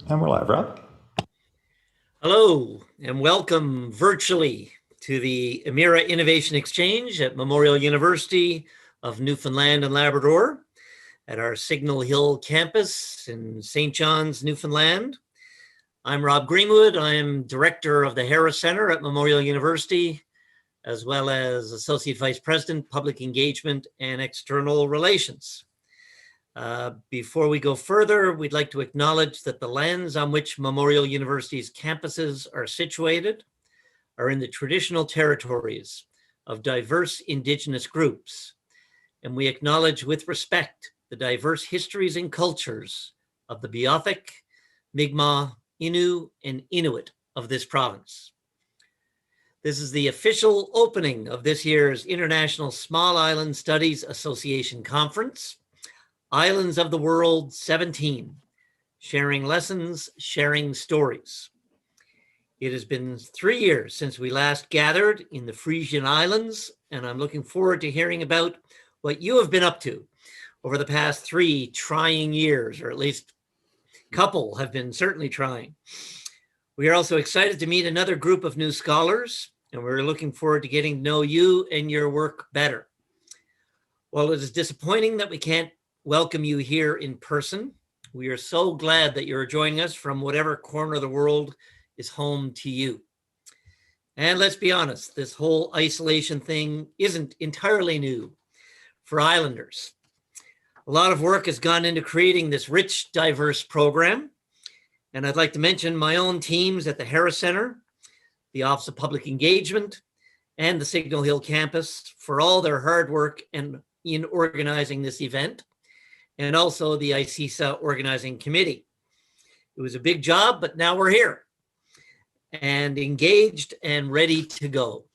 And we're live, Rob. Hello, and welcome virtually to the Emira Innovation Exchange at Memorial University of Newfoundland and Labrador at our Signal Hill campus in St. John's, Newfoundland. I'm Rob Greenwood. I am Director of the Harris Center at Memorial University, as well as Associate Vice President, Public Engagement and External Relations. Before we go further, we'd like to acknowledge that the lands on which Memorial University's campuses are situated are in the traditional territories of diverse Indigenous groups, and we acknowledge with respect the diverse histories and cultures of the Beothuk, Mi'kmaq, Innu, and Inuit of this province. This is the official opening of this year's International Small Island Studies Association Conference, Islands of the World 17, Sharing Lessons, Sharing Stories. It has been 3 years since we last gathered in the Frisian Islands, and I'm looking forward to hearing about what you have been up to over the past 3 trying years, or at least a couple have been certainly trying. We are also excited to meet another group of new scholars, and we're looking forward to getting to know you and your work better. While it is disappointing that we can't welcome you here in person, we are so glad that you're joining us from whatever corner of the world is home to you. And let's be honest, this whole isolation thing isn't entirely new for Islanders. A lot of work has gone into creating this rich, diverse program. And I'd like to mention my own teams at the Harris Center, the Office of Public Engagement, and the Signal Hill campus for all their hard work in organizing this event, and also the ISISA organizing committee. It was a big job, but now we're here and engaged and ready to go.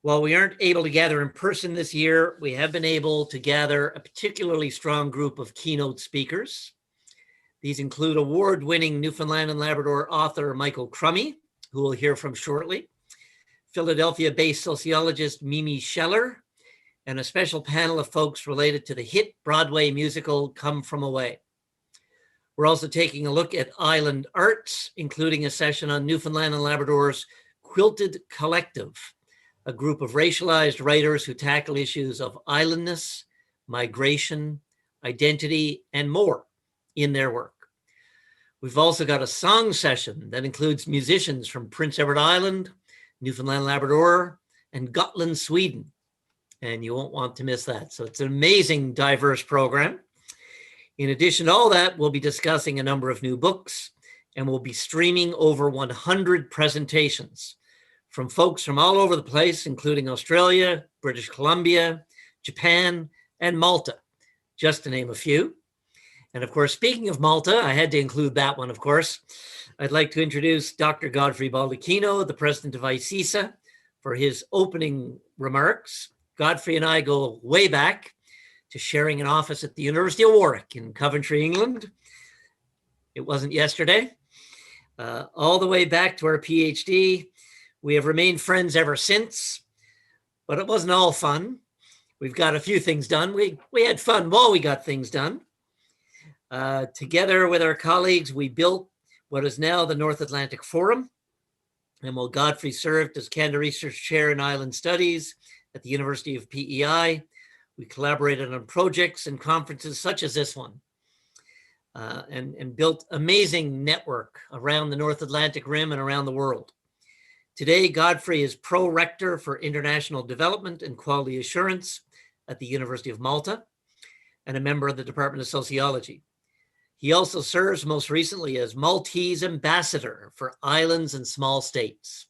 While we aren't able to gather in person this year, we have been able to gather a particularly strong group of keynote speakers. These include award-winning Newfoundland and Labrador author Michael Crummey, who we'll hear from shortly, Philadelphia-based sociologist Mimi Scheller, and a special panel of folks related to the hit Broadway musical Come From Away. We're also taking a look at island arts, including a session on Newfoundland and Labrador's Quilted Collective, a group of racialized writers who tackle issues of islandness, migration, identity, and more in their work. We've also got a song session that includes musicians from Prince Edward Island, Newfoundland and Labrador, and Gotland, Sweden. And you won't want to miss that. So it's an amazing, diverse program. In addition to all that, we'll be discussing a number of new books, and we'll be streaming over 100 presentations from folks from all over the place, including Australia, British Columbia, Japan, and Malta, just to name a few. And of course, speaking of Malta, I had to include that one, of course. I'd like to introduce Dr. Godfrey Baldacchino, the president of ISISA, for his opening remarks. Godfrey and I go way back to sharing an office at the University of Warwick in Coventry, England. It wasn't yesterday. All the way back to our PhD. We have remained friends ever since, but it wasn't all fun. We've got a few things done. We had fun while we got things done. Together with our colleagues, we built what is now the North Atlantic Forum. And while Godfrey served as Canada Research Chair in Island Studies at the University of PEI, we collaborated on projects and conferences such as this one, and built amazing network around the North Atlantic Rim and around the world. Today, Godfrey is Pro-Rector for International Development and Quality Assurance at the University of Malta and a member of the Department of Sociology. He also serves most recently as Maltese Ambassador for Islands and Small States.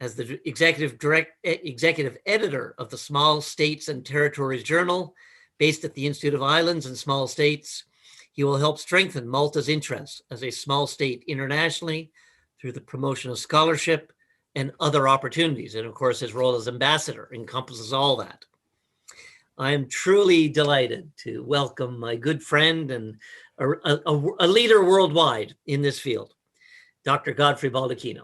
As the executive editor of the Small States and Territories Journal, based at the Institute of Islands and Small States, he will help strengthen Malta's interests as a small state internationally through the promotion of scholarship and other opportunities. And of course, his role as ambassador encompasses all that. I am truly delighted to welcome my good friend and a leader worldwide in this field, Dr. Godfrey Baldacchino.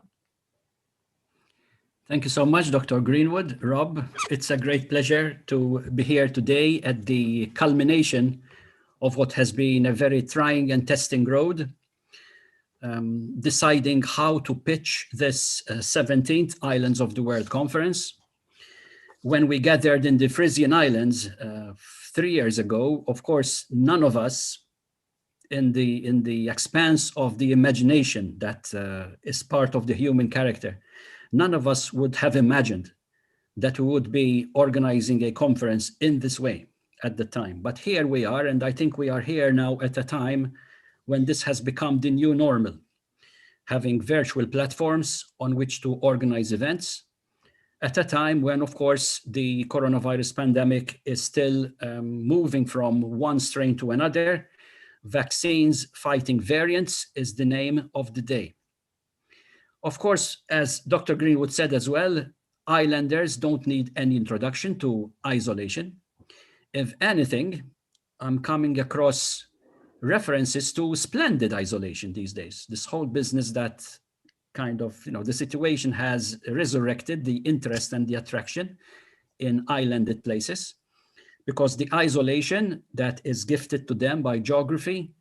Thank you so much, Dr. Greenwood. Rob, it's a great pleasure to be here today at the culmination of what has been a very trying and testing road deciding how to pitch this 17th Islands of the World Conference. When we gathered in the Frisian Islands 3 years ago, of course, none of us in the expanse of the imagination that is part of the human character, none of us would have imagined that we would be organizing a conference in this way at the time. But here we are, and I think we are here now at a time when this has become the new normal, having virtual platforms on which to organize events at a time when, of course, the coronavirus pandemic is still moving from one strain to another. Vaccines fighting variants is the name of the day. Of course, as Dr. Greenwood said as well, islanders don't need any introduction to isolation. If anything, I'm coming across references to splendid isolation these days. This whole business that kind of, the situation has resurrected the interest and the attraction in islanded places, because the isolation that is gifted to them by geography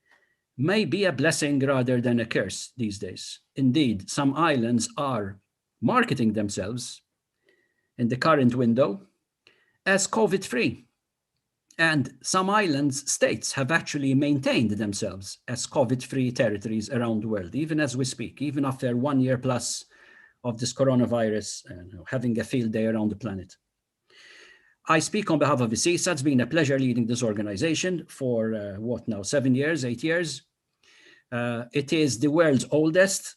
may be a blessing rather than a curse these days. Indeed, some islands are marketing themselves in the current window as COVID-free. And some islands states have actually maintained themselves as COVID-free territories around the world, even as we speak, even after 1 year plus of this coronavirus having a field day around the planet. I speak on behalf of ISISA. It's been a pleasure leading this organization for 8 years. It is the world's oldest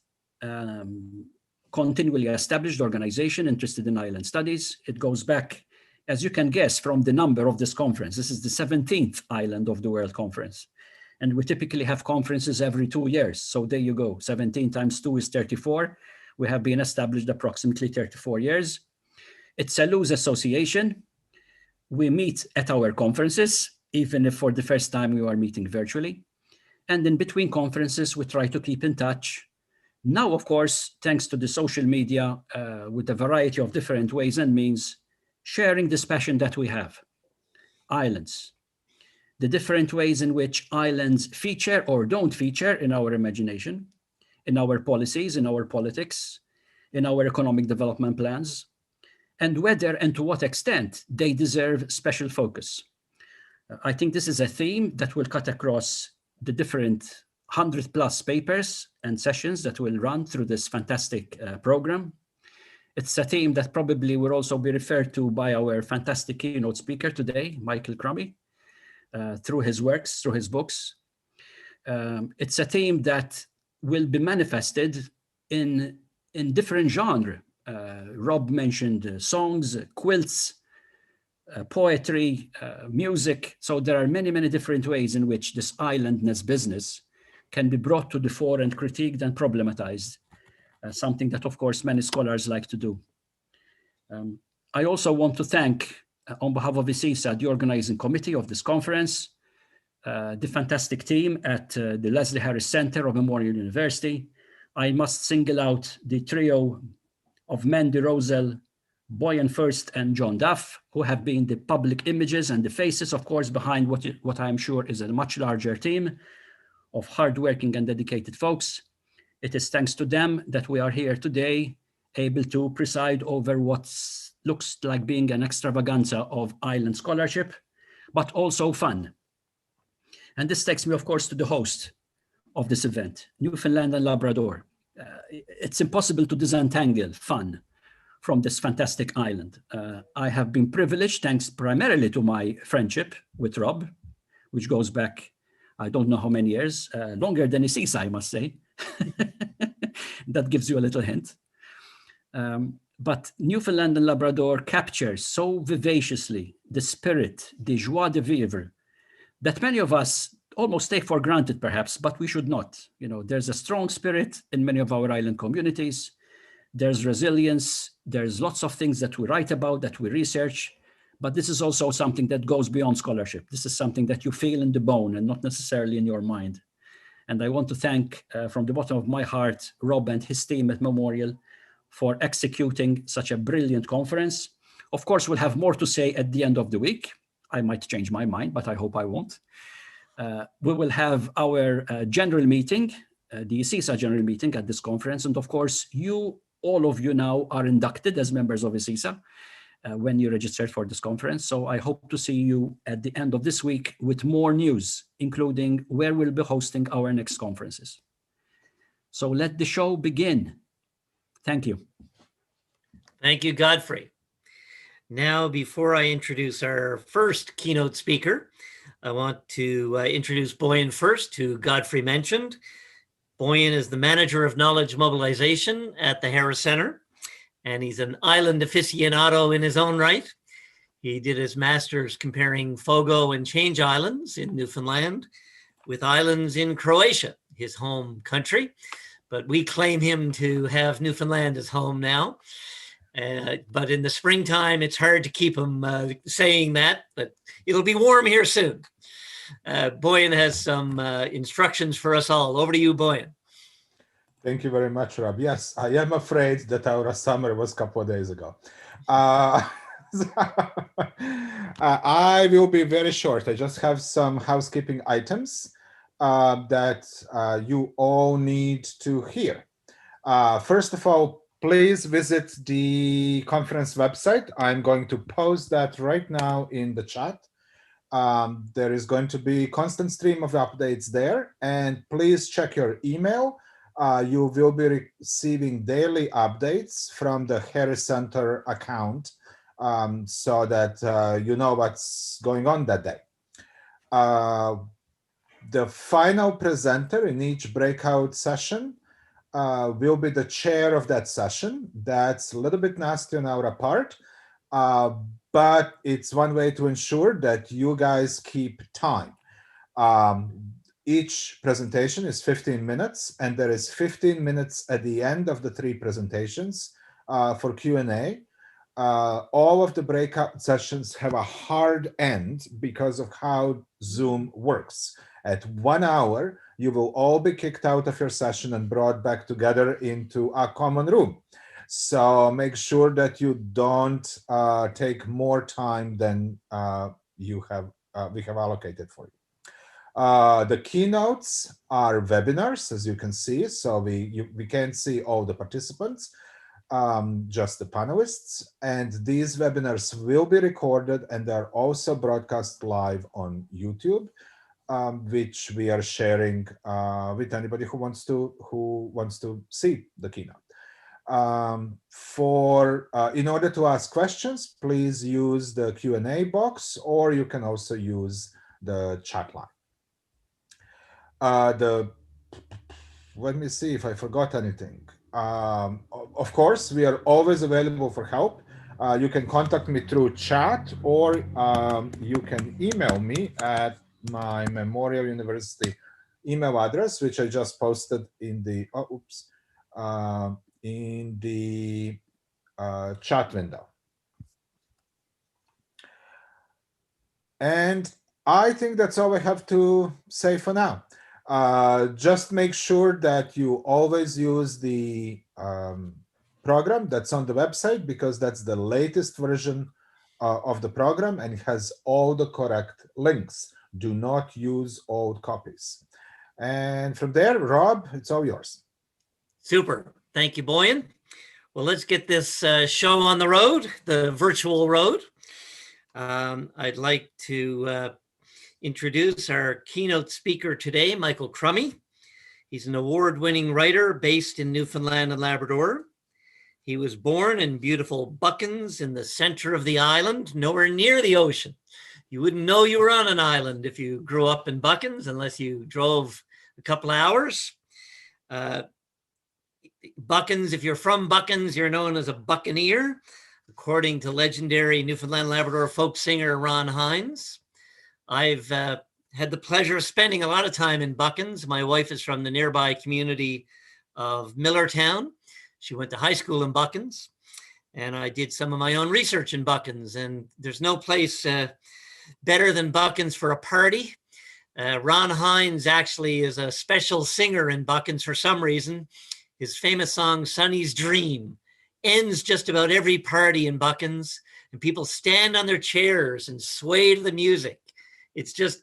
continually established organization interested in island studies. It goes back, as you can guess from the number of this conference, this is the 17th Island of the World Conference. And we typically have conferences every 2 years. So there you go, 17 times 2 is 34. We have been established approximately 34 years. It's a loose association. We meet at our conferences, even if for the first time we are meeting virtually. And in between conferences, we try to keep in touch. Now, of course, thanks to the social media, with a variety of different ways and means, sharing this passion that we have. Islands. The different ways in which islands feature or don't feature in our imagination, in our policies, in our politics, in our economic development plans, and whether and to what extent they deserve special focus. I think this is a theme that will cut across the different 100+ papers and sessions that will run through this fantastic program. It's a theme that probably will also be referred to by our fantastic keynote speaker today, Michael Crummey, through his works, through his books. It's a theme that will be manifested in different genres. Rob mentioned songs, quilts, poetry, music. So there are many, many different ways in which this islandness business can be brought to the fore and critiqued and problematized, something that, of course, many scholars like to do. I also want to thank, on behalf of ISISA, the organizing committee of this conference, the fantastic team at the Leslie Harris Center of Memorial University. I must single out the trio of Mandy Rosell, Boyan First, and John Duff, who have been the public images and the faces, of course, behind what I'm sure is a much larger team of hardworking and dedicated folks. It is thanks to them that we are here today, able to preside over what looks like being an extravaganza of island scholarship, but also fun. And this takes me, of course, to the host of this event, Newfoundland and Labrador. It's impossible to disentangle fun from this fantastic island. I have been privileged, thanks primarily to my friendship with Rob, which goes back, I don't know how many years, longer than ISISA, I must say. That gives you a little hint. But Newfoundland and Labrador captures so vivaciously the spirit, the joie de vivre, that many of us almost take for granted, perhaps, but we should not. There's a strong spirit in many of our island communities. There's resilience. There's lots of things that we write about, that we research, but this is also something that goes beyond scholarship. This is something that you feel in the bone and not necessarily in your mind. And I want to thank, from the bottom of my heart, Rob and his team at Memorial for executing such a brilliant conference. Of course, we'll have more to say at the end of the week. I might change my mind, but I hope I won't. We will have our general meeting the ISISA General Meeting at this conference. And of course, all of you now are inducted as members of ISISA when you registered for this conference. So I hope to see you at the end of this week with more news, including where we'll be hosting our next conferences. So let the show begin. Thank you. Thank you, Godfrey. Now, before I introduce our first keynote speaker, I want to introduce Boyan first, who Godfrey mentioned. Boyan is the Manager of Knowledge Mobilization at the Harris Center, and he's an island aficionado in his own right. He did his master's comparing Fogo and Change Islands in Newfoundland with islands in Croatia, his home country. But we claim him to have Newfoundland as home now. But in the springtime, it's hard to keep him saying that, but it'll be warm here soon. Boyan has some instructions for us all. Over to you, Boyan. Thank you very much, Rob. Yes, I am afraid that our summer was a couple of days ago. I will be very short. I just have some housekeeping items that you all need to hear. First of all, please visit the conference website. I'm going to post that right now in the chat. There is going to be a constant stream of updates there, and please check your email. You will be receiving daily updates from the Harris Center account so that you know what's going on that day. The final presenter in each breakout session will be the chair of that session. That's a little bit nasty on our part, but it's one way to ensure that you guys keep time. Each presentation is 15 minutes, and there is 15 minutes at the end of the 3 presentations for Q&A. All of the breakout sessions have a hard end because of how Zoom works. At 1 hour, you will all be kicked out of your session and brought back together into a common room. So make sure that you don't take more time than we have allocated for you. The keynotes are webinars, as you can see. So we can't see all the participants, just the panelists. And these webinars will be recorded, and they're also broadcast live on YouTube, which we are sharing with anybody who wants to see the keynote. In order to ask questions, please use the Q&A box, or you can also use the chat line. Let me see if I forgot anything. Of course, we are always available for help. You can contact me through chat, or you can email me at my Memorial University email address, which I just posted in the chat window. And I think that's all I have to say for now. Just make sure that you always use the program that's on the website, because that's the latest version of the program, and it has all the correct links. Do not use old copies. And from there, Rob, it's all yours. Super. Thank you, Boyan. Well, let's get this show on the road, the virtual road. I'd like to introduce our keynote speaker today, Michael Crummey. He's an award-winning writer based in Newfoundland and Labrador. He was born in beautiful Buckins in the center of the island, nowhere near the ocean. You wouldn't know you were on an island if you grew up in Buckins unless you drove a couple hours. Buckins, if you're from Buckins, you're known as a buccaneer, according to legendary Newfoundland and Labrador folk singer Ron Hines. I've had the pleasure of spending a lot of time in Buckins. My wife is from the nearby community of Millertown. She went to high school in Buckins, and I did some of my own research in Buckins, and there's no place better than Buckins for a party. Ron Hines actually is a special singer in Buckins for some reason. His famous song, Sonny's Dream, ends just about every party in Buckins, and people stand on their chairs and sway to the music. It's just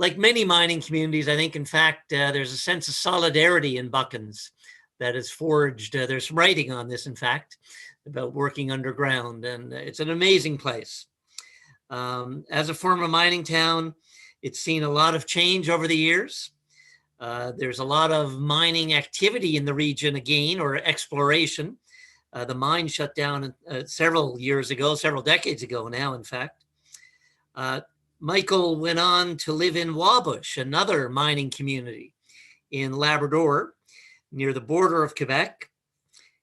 like many mining communities, I think, in fact, there's a sense of solidarity in Buckens that is forged. There's some writing on this, in fact, about working underground, and it's an amazing place. As a former mining town, it's seen a lot of change over the years. There's a lot of mining activity in the region again, or exploration. The mine shut down several years ago, several decades ago now, in fact. Michael went on to live in Wabush, another mining community in Labrador, near the border of Quebec.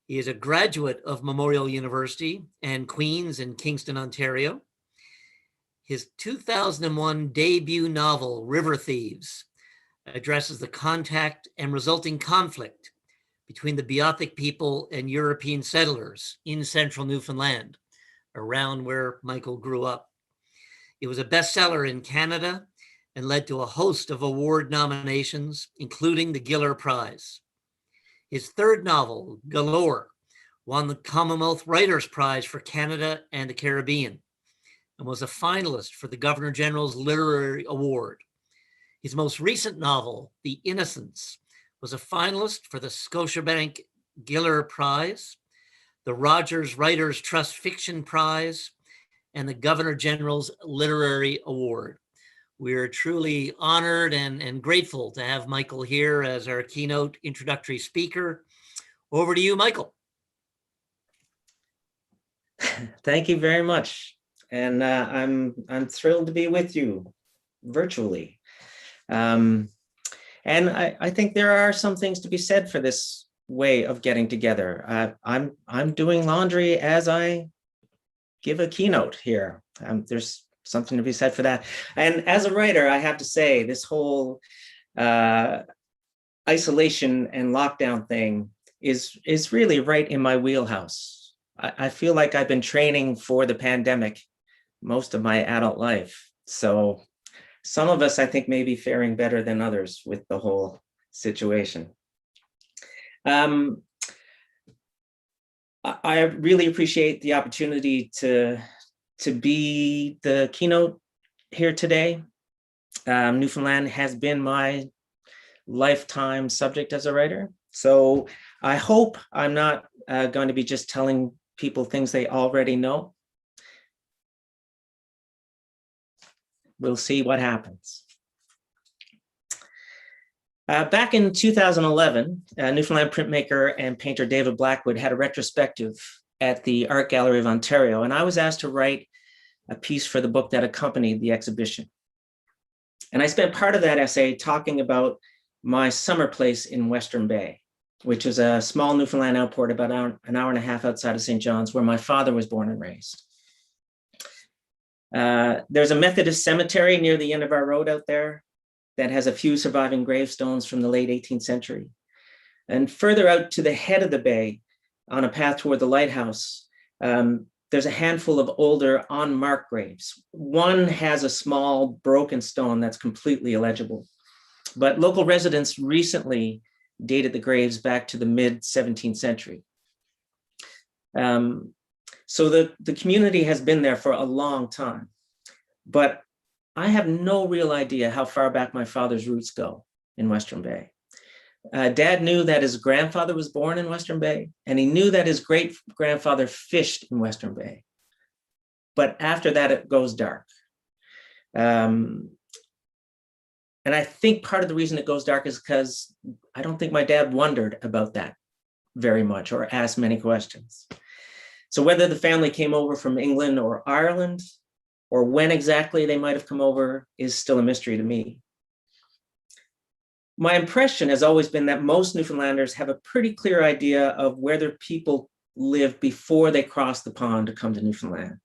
He is a graduate of Memorial University and Queen's in Kingston, Ontario. His 2001 debut novel, River Thieves, addresses the contact and resulting conflict between the Beothuk people and European settlers in central Newfoundland, around where Michael grew up. It was a bestseller in Canada and led to a host of award nominations, including the Giller Prize. His third novel, Galore, won the Commonwealth Writers' Prize for Canada and the Caribbean, and was a finalist for the Governor General's Literary Award. His most recent novel, The Innocents, was a finalist for the Scotiabank Giller Prize, the Rogers Writers Trust Fiction Prize, and the Governor General's Literary Award. We're truly honored and grateful to have Michael here as our keynote introductory speaker. Over to you, Michael. Thank you very much. And I'm thrilled to be with you virtually. And I think there are some things to be said for this way of getting together. I'm doing laundry as I give a keynote here. There's something to be said for that. And as a writer, I have to say this whole isolation and lockdown thing is really right in my wheelhouse. I feel like I've been training for the pandemic most of my adult life. So some of us, I think, may be faring better than others with the whole situation. I really appreciate the opportunity to be the keynote here today. Newfoundland has been my lifetime subject as a writer. So I hope I'm not going to be just telling people things they already know. We'll see what happens. Back in 2011, Newfoundland printmaker and painter David Blackwood had a retrospective at the Art Gallery of Ontario, and I was asked to write a piece for the book that accompanied the exhibition. And I spent part of that essay talking about my summer place in Western Bay, which is a small Newfoundland outport about an hour and a half outside of St. John's, where my father was born and raised. There's a Methodist cemetery near the end of our road out there that has a few surviving gravestones from the late 18th century. And further out to the head of the bay, on a path toward the lighthouse, there's a handful of older unmarked graves. One has a small broken stone that's completely illegible, but local residents recently dated the graves back to the mid 17th century. So the community has been there for a long time, but I have no real idea how far back my father's roots go in Western Bay. Dad knew that his grandfather was born in Western Bay, and he knew that his great-grandfather fished in Western Bay. But after that, it goes dark. And I think part of the reason it goes dark is because I don't think my dad wondered about that very much or asked many questions. So whether the family came over from England or Ireland, or when exactly they might have come over, is still a mystery to me. My impression has always been that most Newfoundlanders have a pretty clear idea of where their people lived before they crossed the pond to come to Newfoundland.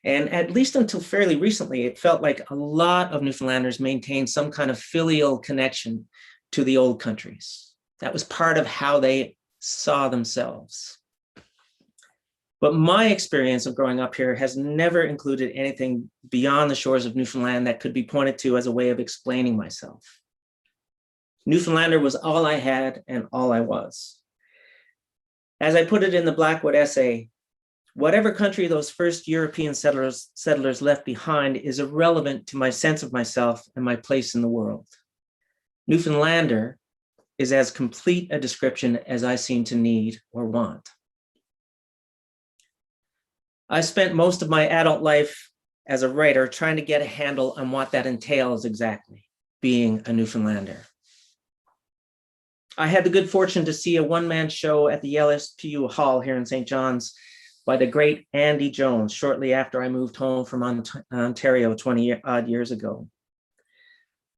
And at least until fairly recently, it felt like a lot of Newfoundlanders maintained some kind of filial connection to the old countries. That was part of how they saw themselves. But my experience of growing up here has never included anything beyond the shores of Newfoundland that could be pointed to as a way of explaining myself. Newfoundlander was all I had and all I was. As I put it in the Blackwood essay, Whatever country those first European settlers left behind is irrelevant to my sense of myself and my place in the world. Newfoundlander is as complete a description as I seem to need or want. I spent most of my adult life as a writer trying to get a handle on what that entails exactly, being a Newfoundlander. I had the good fortune to see a one-man show at the LSPU Hall here in St. John's by the great Andy Jones shortly after I moved home from Ontario 20 odd years ago.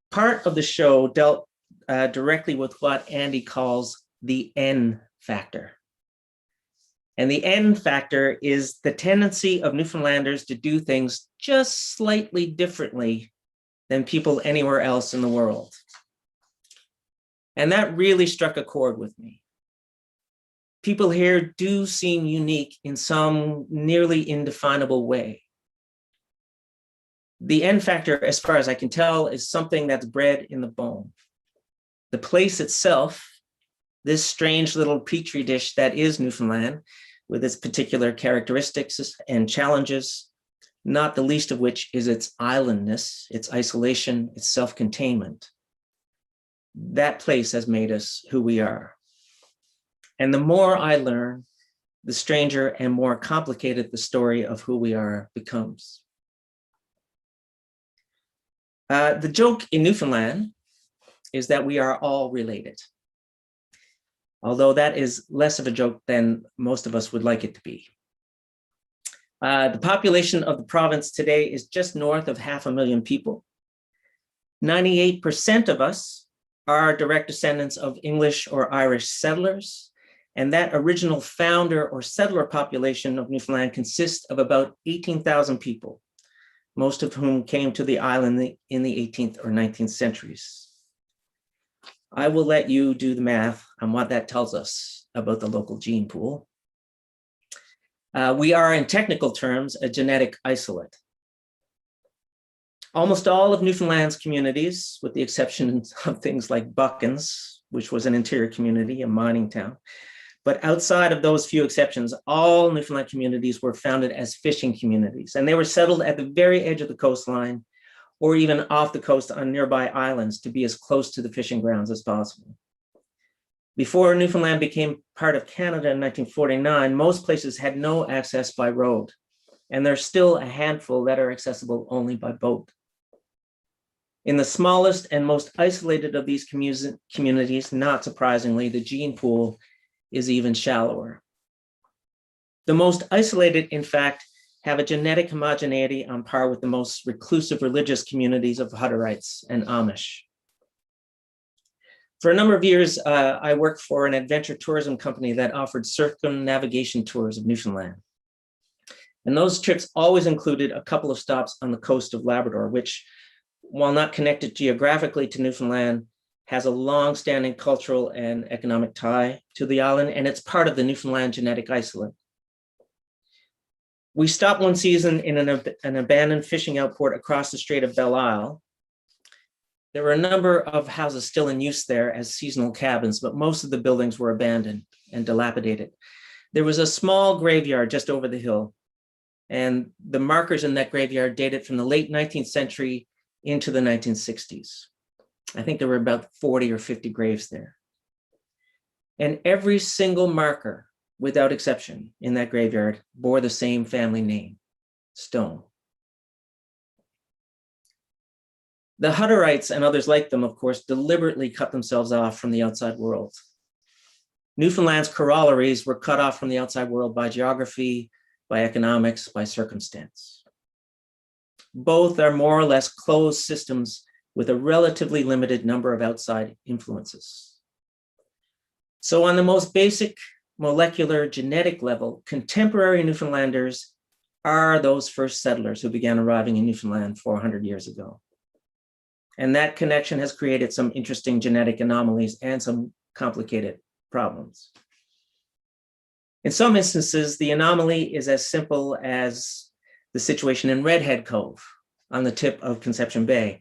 Part of the show dealt directly with what Andy calls the N factor. And the N factor is the tendency of Newfoundlanders to do things just slightly differently than people anywhere else in the world. And that really struck a chord with me. People here do seem unique in some nearly indefinable way. The N factor, as far as I can tell, is something that's bred in the bone. The place itself, this strange little petri dish that is Newfoundland, with its particular characteristics and challenges, not the least of which is its islandness, its isolation, its self-containment. That place has made us who we are. And the more I learn, the stranger and more complicated the story of who we are becomes. The joke in Newfoundland is that we are all related, although that is less of a joke than most of us would like it to be. The population of the province today is just north of 500,000 people. 98% of us are direct descendants of English or Irish settlers, and that original founder or settler population of Newfoundland consists of about 18,000 people, most of whom came to the island in the 18th or 19th centuries. I will let you do the math on what that tells us about the local gene pool. We are, in technical terms, a genetic isolate. Almost all of Newfoundland's communities, with the exception of things like Buckens, which was an interior community, a mining town, but outside of those few exceptions, all Newfoundland communities were founded as fishing communities, and they were settled at the very edge of the coastline or even off the coast on nearby islands to be as close to the fishing grounds as possible. Before Newfoundland became part of Canada in 1949, most places had no access by road, and there's still a handful that are accessible only by boat. In the smallest and most isolated of these communities, not surprisingly, the gene pool is even shallower. The most isolated, in fact, have a genetic homogeneity on par with the most reclusive religious communities of Hutterites and Amish. For a number of years, I worked for an adventure tourism company that offered circumnavigation tours of Newfoundland. And those trips always included a couple of stops on the coast of Labrador, which, while not connected geographically to Newfoundland, has a long-standing cultural and economic tie to the island, and it's part of the Newfoundland genetic isolate. We stopped one season in an abandoned fishing outport across the Strait of Belle Isle. There were a number of houses still in use there as seasonal cabins, but most of the buildings were abandoned and dilapidated. There was a small graveyard just over the hill, and the markers in that graveyard dated from the late 19th century into the 1960s. I think there were about 40 or 50 graves there. And every single marker, without exception, in that graveyard bore the same family name, Stone. The Hutterites and others like them, of course, deliberately cut themselves off from the outside world. Newfoundland's corollaries were cut off from the outside world by geography, by economics, by circumstance. Both are more or less closed systems with a relatively limited number of outside influences. So on the most basic molecular genetic level, contemporary Newfoundlanders are those first settlers who began arriving in Newfoundland 400 years ago. And that connection has created some interesting genetic anomalies and some complicated problems. In some instances, the anomaly is as simple as the situation in Redhead Cove on the tip of Conception Bay.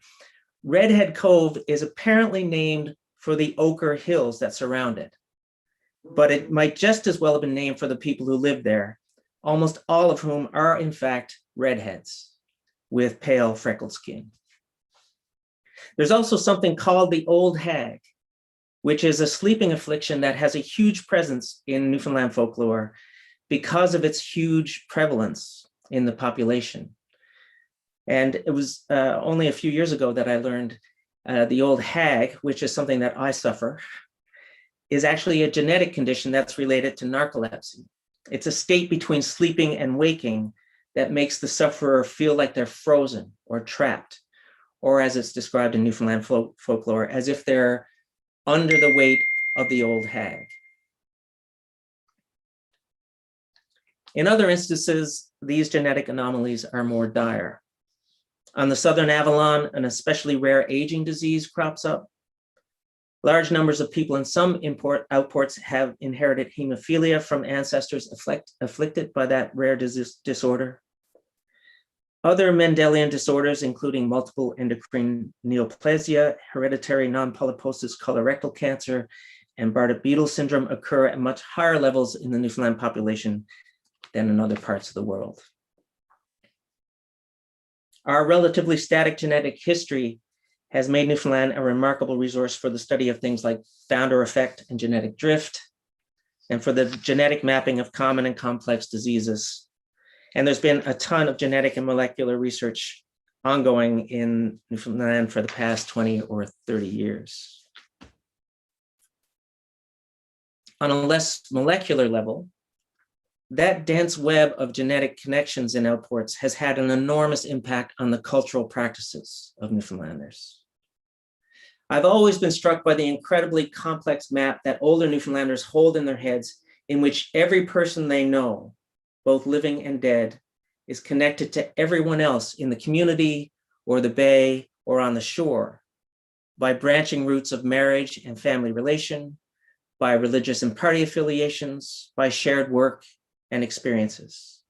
Redhead Cove is apparently named for the Ochre Hills that surround it, but it might just as well have been named for the people who lived there, almost all of whom are in fact redheads with pale freckled skin. There's also something called the old hag, which is a sleeping affliction that has a huge presence in Newfoundland folklore because of its huge prevalence in the population. And it was only a few years ago that I learned the old hag, which is something that I suffer, is actually a genetic condition that's related to narcolepsy. It's a state between sleeping and waking that makes the sufferer feel like they're frozen or trapped, or as it's described in Newfoundland folklore, as if they're under the weight of the old hag. In other instances, these genetic anomalies are more dire. On the Southern Avalon, an especially rare aging disease crops up. Large numbers of people in some outports have inherited hemophilia from ancestors afflicted by that rare disorder. Other Mendelian disorders, including multiple endocrine neoplasia, hereditary non-polyposis colorectal cancer, and Bardet-Biedl syndrome, occur at much higher levels in the Newfoundland population than in other parts of the world. Our relatively static genetic history has made Newfoundland a remarkable resource for the study of things like founder effect and genetic drift, and for the genetic mapping of common and complex diseases. And there's been a ton of genetic and molecular research ongoing in Newfoundland for the past 20 or 30 years. On a less molecular level, that dense web of genetic connections in outports has had an enormous impact on the cultural practices of Newfoundlanders. I've always been struck by the incredibly complex map that older Newfoundlanders hold in their heads, in which every person they know, both living and dead, is connected to everyone else in the community or the bay or on the shore by branching roots of marriage and family relation, by religious and party affiliations, by shared work and experiences.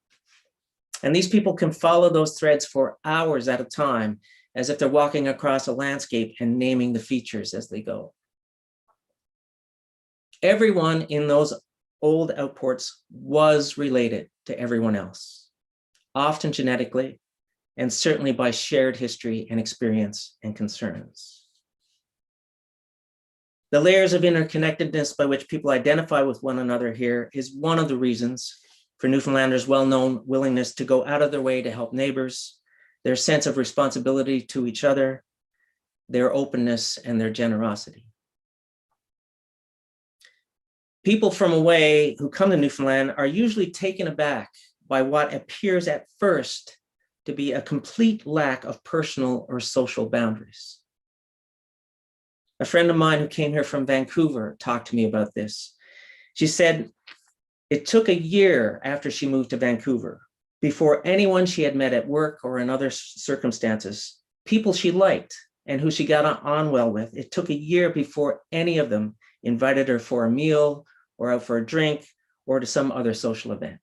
And these people can follow those threads for hours at a time, as if they're walking across a landscape and naming the features as they go. Everyone in those old outports was related to everyone else, often genetically, and certainly by shared history and experience and concerns. The layers of interconnectedness by which people identify with one another here is one of the reasons for Newfoundlanders' well-known willingness to go out of their way to help neighbors, their sense of responsibility to each other, their openness, and their generosity. People from away who come to Newfoundland are usually taken aback by what appears at first to be a complete lack of personal or social boundaries. A friend of mine who came here from Vancouver talked to me about this. She said it took a year after she moved to Vancouver before anyone she had met at work or in other circumstances, people she liked and who she got on well with, it took a year before any of them invited her for a meal or out for a drink or to some other social event.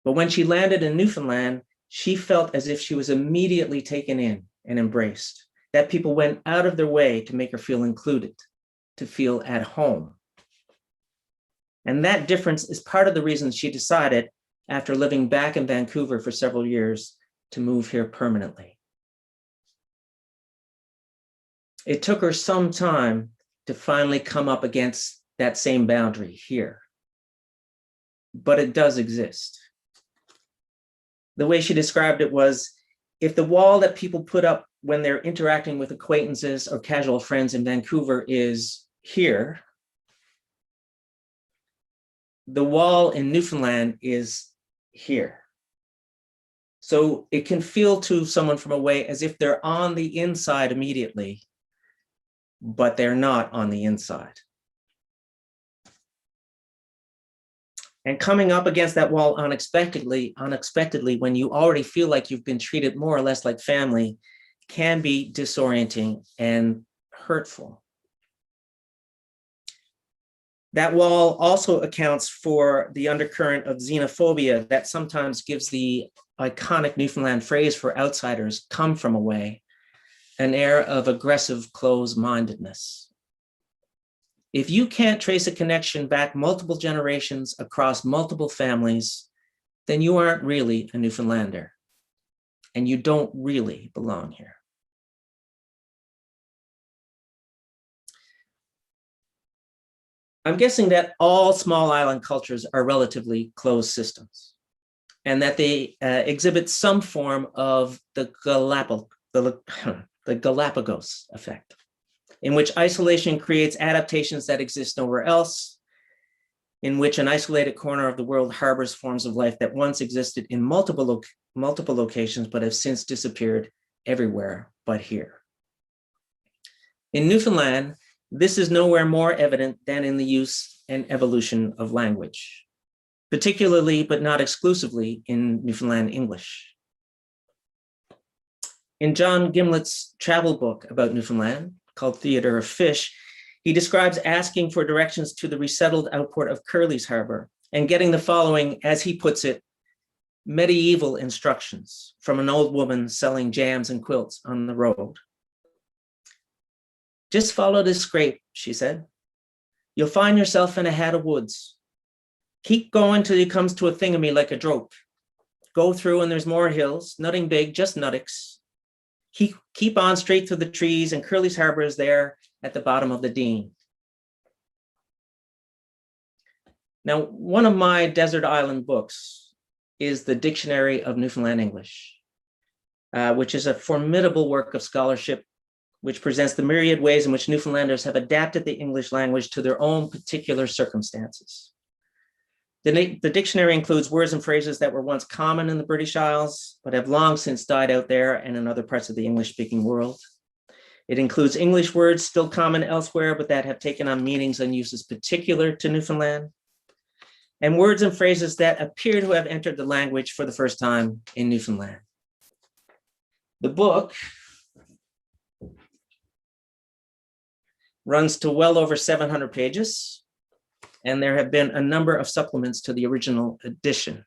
But when she landed in Newfoundland, she felt as if she was immediately taken in and embraced, that people went out of their way to make her feel included, to feel at home. And that difference is part of the reason she decided, after living back in Vancouver for several years, to move here permanently. It took her some time to finally come up against that same boundary here, but it does exist. The way she described it was, if the wall that people put up when they're interacting with acquaintances or casual friends in Vancouver is here, the wall in Newfoundland is here. So it can feel to someone from away as if they're on the inside immediately, but they're not on the inside. And coming up against that wall unexpectedly when you already feel like you've been treated more or less like family can be disorienting and hurtful. That wall also accounts for the undercurrent of xenophobia that sometimes gives the iconic Newfoundland phrase for outsiders, come from away, an air of aggressive close-mindedness. If you can't trace a connection back multiple generations across multiple families, then you aren't really a Newfoundlander, and you don't really belong here. I'm guessing that all small island cultures are relatively closed systems, and that they exhibit some form of the Galapagos effect, in which isolation creates adaptations that exist nowhere else, in which an isolated corner of the world harbors forms of life that once existed in multiple locations, but have since disappeared everywhere but here. In Newfoundland, this is nowhere more evident than in the use and evolution of language, particularly but not exclusively in Newfoundland English. In John Gimlet's travel book about Newfoundland, called Theatre of Fish, he describes asking for directions to the resettled outport of Curley's Harbor and getting the following, as he puts it, medieval instructions from an old woman selling jams and quilts on the road. Just follow this scrape, she said. You'll find yourself in a hat of woods. Keep going till you comes to a thingamy like a drope. Go through and there's more hills, nothing big, just nuttocks. Keep on straight through the trees and Curley's Harbor is there at the bottom of the Dean. Now, one of my desert island books is the Dictionary of Newfoundland English, which is a formidable work of scholarship which presents the myriad ways in which Newfoundlanders have adapted the English language to their own particular circumstances. The dictionary includes words and phrases that were once common in the British Isles, but have long since died out there and in other parts of the English-speaking world. It includes English words still common elsewhere, but that have taken on meanings and uses particular to Newfoundland, and words and phrases that appear to have entered the language for the first time in Newfoundland. The book runs to well over 700 pages, and there have been a number of supplements to the original edition.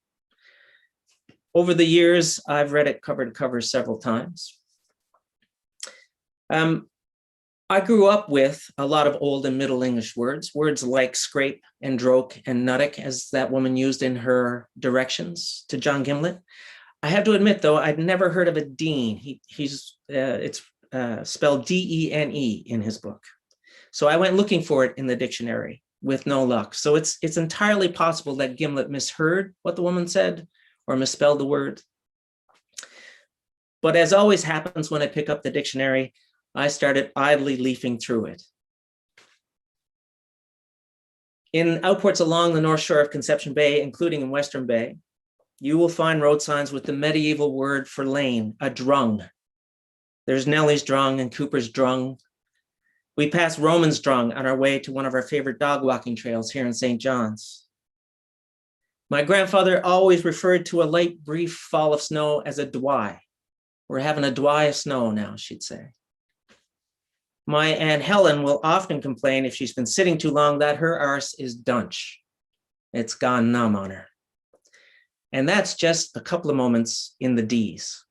Over the years, I've read it cover to cover several times. I grew up with a lot of Old and Middle English words like scrape and droke and nuttock, as that woman used in her directions to John Gimlet. I have to admit, though, I'd never heard of a Dean. It's spelled D-E-N-E in his book. So I went looking for it in the dictionary with no luck. So it's entirely possible that Gimlet misheard what the woman said or misspelled the word. But as always happens when I pick up the dictionary, I started idly leafing through it. In outports along the north shore of Conception Bay, including in Western Bay, you will find road signs with the medieval word for lane, a drung. There's Nellie's Drung and Cooper's Drung. We pass Roman's Drung on our way to one of our favorite dog walking trails here in St. John's. My grandfather always referred to a light, brief fall of snow as a dwy. We're having a dwy of snow now, she'd say. My Aunt Helen will often complain if she's been sitting too long that her arse is dunch. It's gone numb on her. And that's just a couple of moments in the D's.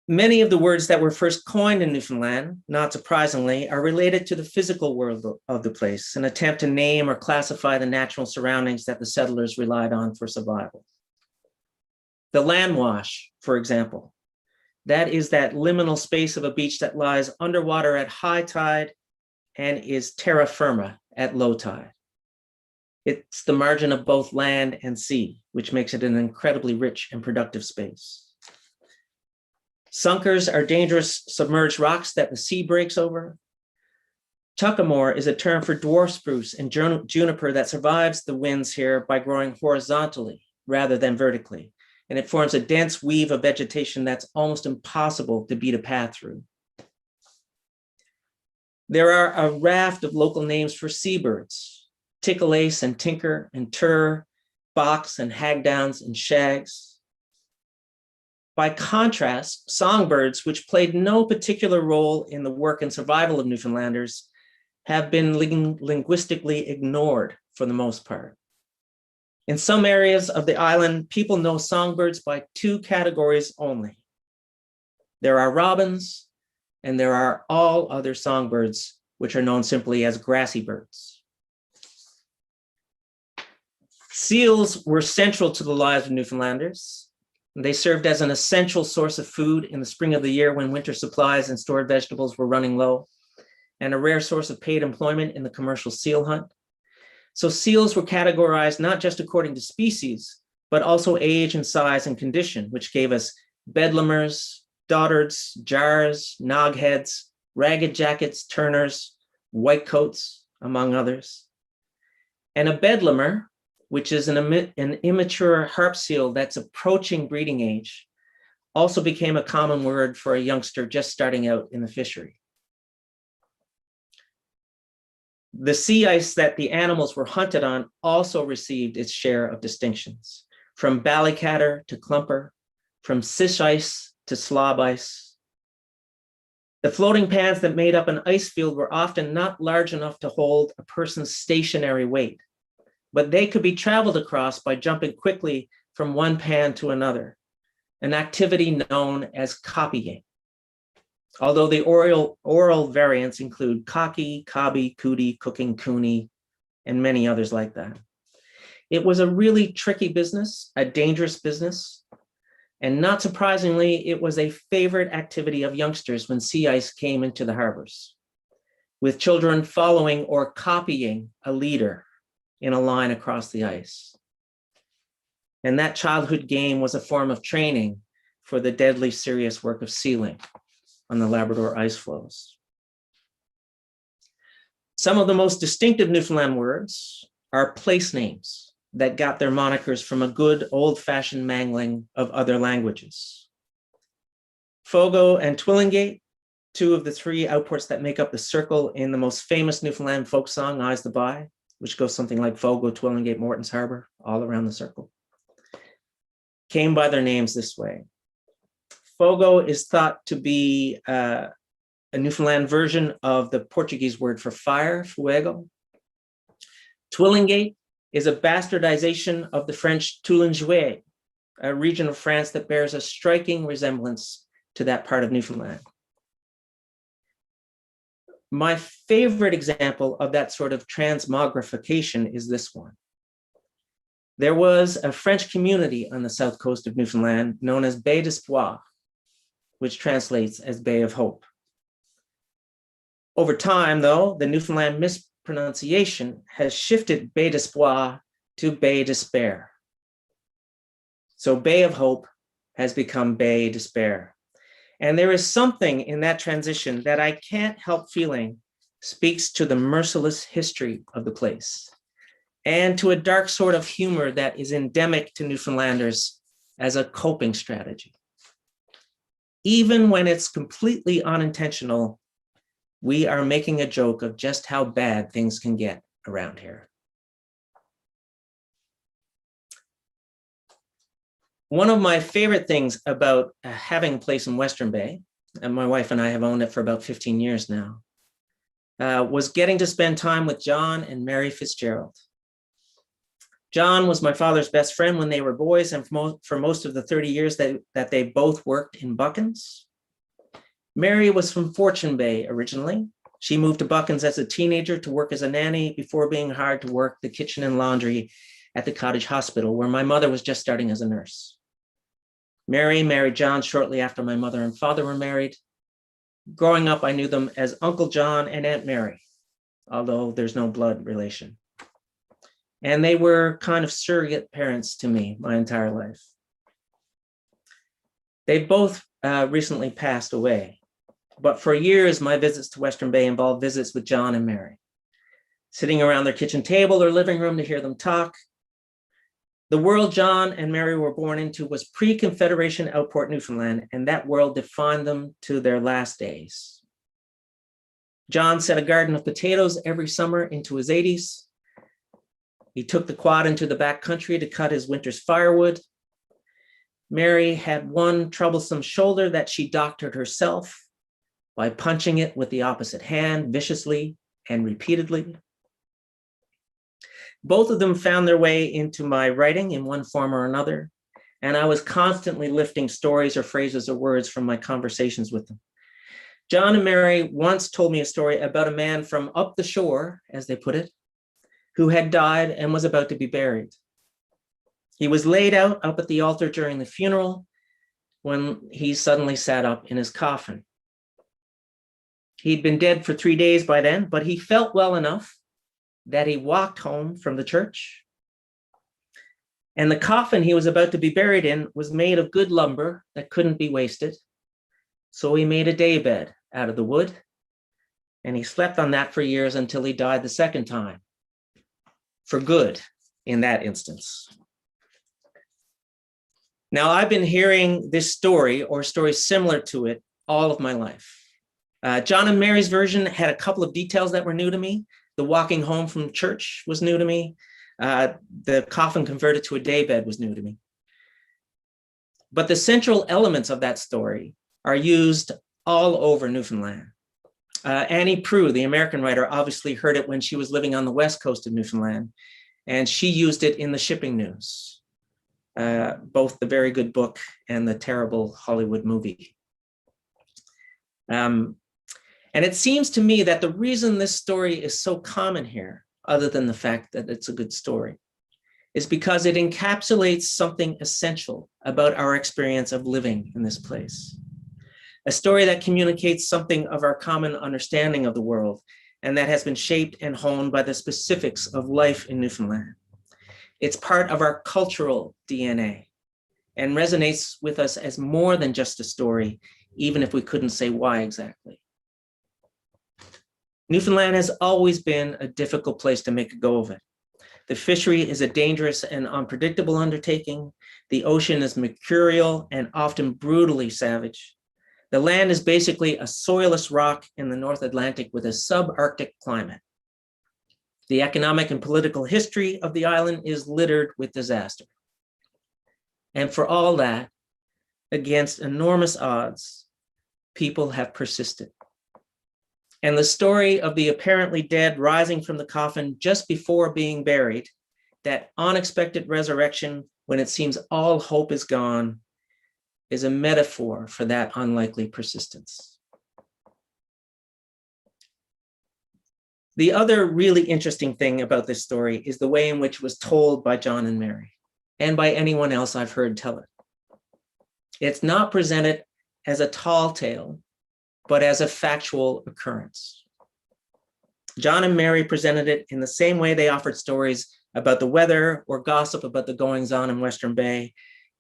Many of the words that were first coined in Newfoundland, not surprisingly, are related to the physical world of the place, an attempt to name or classify the natural surroundings that the settlers relied on for survival. The land wash, for example, that is that liminal space of a beach that lies underwater at high tide and is terra firma at low tide. It's the margin of both land and sea, which makes it an incredibly rich and productive space. Sunkers are dangerous submerged rocks that the sea breaks over. Tuckamore is a term for dwarf spruce and juniper that survives the winds here by growing horizontally rather than vertically. And it forms a dense weave of vegetation that's almost impossible to beat a path through. There are a raft of local names for seabirds: tickleace and tinker and tur, box and hagdowns and shags. By contrast, songbirds, which played no particular role in the work and survival of Newfoundlanders, have been linguistically ignored for the most part. In some areas of the island, people know songbirds by two categories only. There are robins and there are all other songbirds, which are known simply as grassy birds. Seals were central to the lives of Newfoundlanders. They served as an essential source of food in the spring of the year when winter supplies and stored vegetables were running low, and a rare source of paid employment in the commercial seal hunt. So seals were categorized not just according to species, but also age and size and condition, which gave us bedlamers, dotards, jars, nogheads, ragged jackets, turners, white coats, among others. And a bedlamer, which is an immature harp seal that's approaching breeding age, also became a common word for a youngster just starting out in the fishery. The sea ice that the animals were hunted on also received its share of distinctions, from ballycatter to clumper, from sish ice to slob ice. The floating pans that made up an ice field were often not large enough to hold a person's stationary weight, but they could be traveled across by jumping quickly from one pan to another, an activity known as copying. Although the oral variants include cocky, cobby, cootie, cooking, cooney, and many others like that. It was a really tricky business, a dangerous business, and not surprisingly, it was a favorite activity of youngsters when sea ice came into the harbors, with children following or copying a leader in a line across the ice. And that childhood game was a form of training for the deadly serious work of sealing on the Labrador ice floes. Some of the most distinctive Newfoundland words are place names that got their monikers from a good old-fashioned mangling of other languages. Fogo and Twillingate, two of the three outports that make up the circle in the most famous Newfoundland folk song, Eyes the By, which goes something like Fogo, Twillingate, Morton's Harbor, all around the circle, came by their names this way. Fogo is thought to be a Newfoundland version of the Portuguese word for fire, fuego. Twillingate is a bastardization of the French Toulingeois, a region of France that bears a striking resemblance to that part of Newfoundland. My favorite example of that sort of transmogrification is this one. There was a French community on the south coast of Newfoundland known as Bay d'Espoir, which translates as Bay of Hope. Over time, though, the Newfoundland mispronunciation has shifted Bay d'Espoir to Bay Despair. So Bay of Hope has become Bay Despair. And there is something in that transition that I can't help feeling speaks to the merciless history of the place and to a dark sort of humor that is endemic to Newfoundlanders as a coping strategy. Even when it's completely unintentional, we are making a joke of just how bad things can get around here. One of my favorite things about having a place in Western Bay, and my wife and I have owned it for about 15 years now, was getting to spend time with John and Mary Fitzgerald. John was my father's best friend when they were boys, and for most of the 30 years that they both worked in Buckens. Mary was from Fortune Bay originally. She moved to Buckens as a teenager to work as a nanny before being hired to work the kitchen and laundry at the cottage hospital, where my mother was just starting as a nurse. Mary married John shortly after my mother and father were married. Growing up, I knew them as Uncle John and Aunt Mary, although there's no blood relation. And they were kind of surrogate parents to me my entire life. They both recently passed away, but for years, my visits to Western Bay involved visits with John and Mary, sitting around their kitchen table or living room to hear them talk. The world John and Mary were born into was pre-Confederation Outport Newfoundland, and that world defined them to their last days. John set a garden of potatoes every summer into his 80s. He took the quad into the back country to cut his winter's firewood. Mary had one troublesome shoulder that she doctored herself by punching it with the opposite hand viciously and repeatedly. Both of them found their way into my writing in one form or another, and I was constantly lifting stories or phrases or words from my conversations with them. John and Mary once told me a story about a man from up the shore, as they put it, who had died and was about to be buried. He was laid out up at the altar during the funeral when he suddenly sat up in his coffin. He'd been dead for 3 days by then, but he felt well enough that he walked home from the church. And the coffin he was about to be buried in was made of good lumber that couldn't be wasted. So he made a daybed out of the wood, and he slept on that for years until he died the second time, for good in that instance. Now, I've been hearing this story or stories similar to it all of my life. John and Mary's version had a couple of details that were new to me. The walking home from church was new to me. The coffin converted to a daybed was new to me. But the central elements of that story are used all over Newfoundland. Annie Proulx, the American writer, obviously heard it when she was living on the west coast of Newfoundland, and she used it in the shipping news, both the very good book and the terrible Hollywood movie. And it seems to me that the reason this story is so common here, other than the fact that it's a good story, is because it encapsulates something essential about our experience of living in this place. A story that communicates something of our common understanding of the world and that has been shaped and honed by the specifics of life in Newfoundland. It's part of our cultural DNA and resonates with us as more than just a story, even if we couldn't say why exactly. Newfoundland has always been a difficult place to make a go of it. The fishery is a dangerous and unpredictable undertaking. The ocean is mercurial and often brutally savage. The land is basically a soilless rock in the North Atlantic with a subarctic climate. The economic and political history of the island is littered with disaster. And for all that, against enormous odds, people have persisted. And the story of the apparently dead rising from the coffin just before being buried, that unexpected resurrection when it seems all hope is gone, is a metaphor for that unlikely persistence. The other really interesting thing about this story is the way in which it was told by John and Mary, and by anyone else I've heard tell it. It's not presented as a tall tale, but as a factual occurrence. John and Mary presented it in the same way they offered stories about the weather or gossip about the goings-on in Western Bay,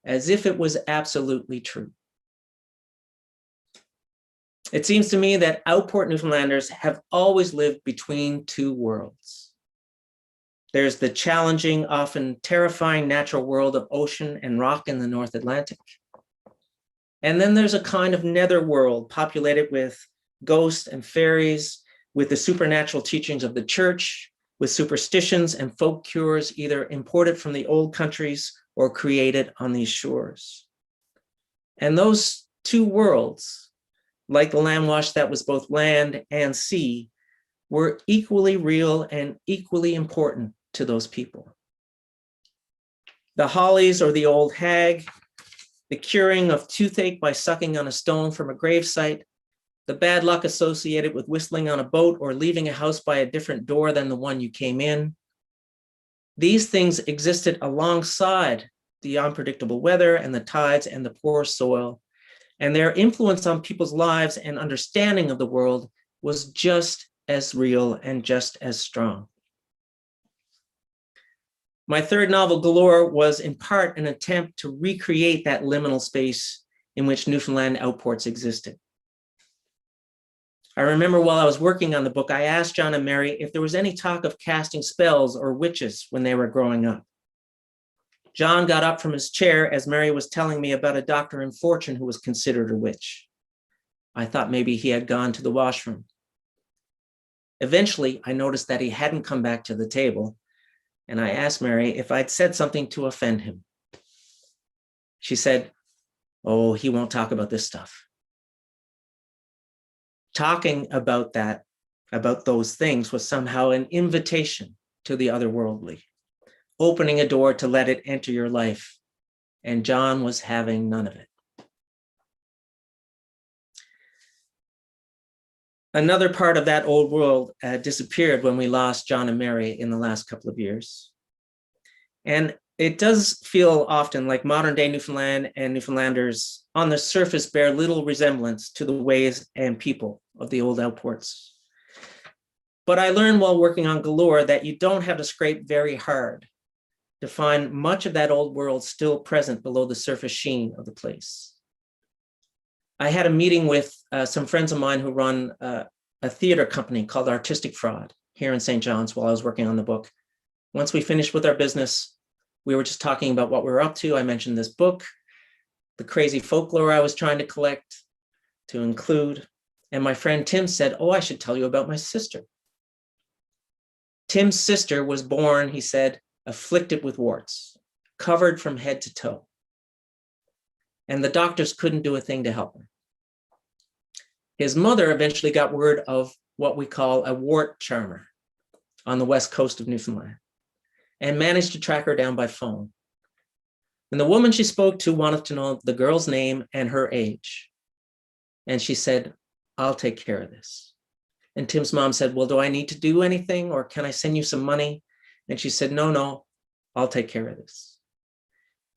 as if it was absolutely true. It seems to me that Outport Newfoundlanders have always lived between two worlds. There's the challenging, often terrifying natural world of ocean and rock in the North Atlantic. And then there's a kind of netherworld populated with ghosts and fairies, with the supernatural teachings of the church, with superstitions and folk cures either imported from the old countries or created on these shores. And those two worlds, like the land wash that was both land and sea, were equally real and equally important to those people. The hollies or the old hag, the curing of toothache by sucking on a stone from a gravesite, the bad luck associated with whistling on a boat or leaving a house by a different door than the one you came in. These things existed alongside the unpredictable weather and the tides and the poor soil, and their influence on people's lives and understanding of the world was just as real and just as strong. My third novel, Galore, was in part an attempt to recreate that liminal space in which Newfoundland outports existed. I remember while I was working on the book, I asked John and Mary if there was any talk of casting spells or witches when they were growing up. John got up from his chair as Mary was telling me about a doctor in Fortune who was considered a witch. I thought maybe he had gone to the washroom. Eventually, I noticed that he hadn't come back to the table, and I asked Mary if I'd said something to offend him. She said, "Oh, he won't talk about this stuff." Talking about those things was somehow an invitation to the otherworldly, opening a door to let it enter your life, and John was having none of it. Another part of that old world disappeared when we lost John and Mary in the last couple of years. And it does feel often like modern day Newfoundland and Newfoundlanders on the surface bear little resemblance to the ways and people of the old outports. But I learned while working on Galore that you don't have to scrape very hard to find much of that old world still present below the surface sheen of the place. I had a meeting with some friends of mine who run a theater company called Artistic Fraud here in St. John's while I was working on the book. Once we finished with our business, we were just talking about what we were up to. I mentioned this book, the crazy folklore I was trying to collect, to include. And my friend Tim said, "Oh, I should tell you about my sister." Tim's sister was born, he said, afflicted with warts, covered from head to toe. And the doctors couldn't do a thing to help her. His mother eventually got word of what we call a wart charmer on the west coast of Newfoundland and managed to track her down by phone. And the woman she spoke to wanted to know the girl's name and her age. And she said, "I'll take care of this." And Tim's mom said, "Well, do I need to do anything or can I send you some money?" And she said, No, I'll take care of this."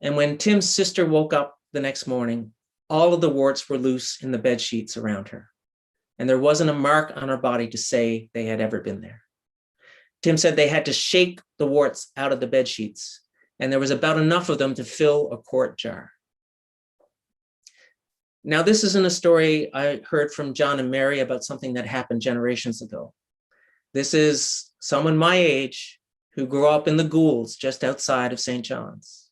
And when Tim's sister woke up the next morning, all of the warts were loose in the bed sheets around her. And there wasn't a mark on her body to say they had ever been there. Tim said they had to shake the warts out of the bed sheets, and there was about enough of them to fill a quart jar. Now, this isn't a story I heard from John and Mary about something that happened generations ago. This is someone my age who grew up in the Goulds just outside of St. John's.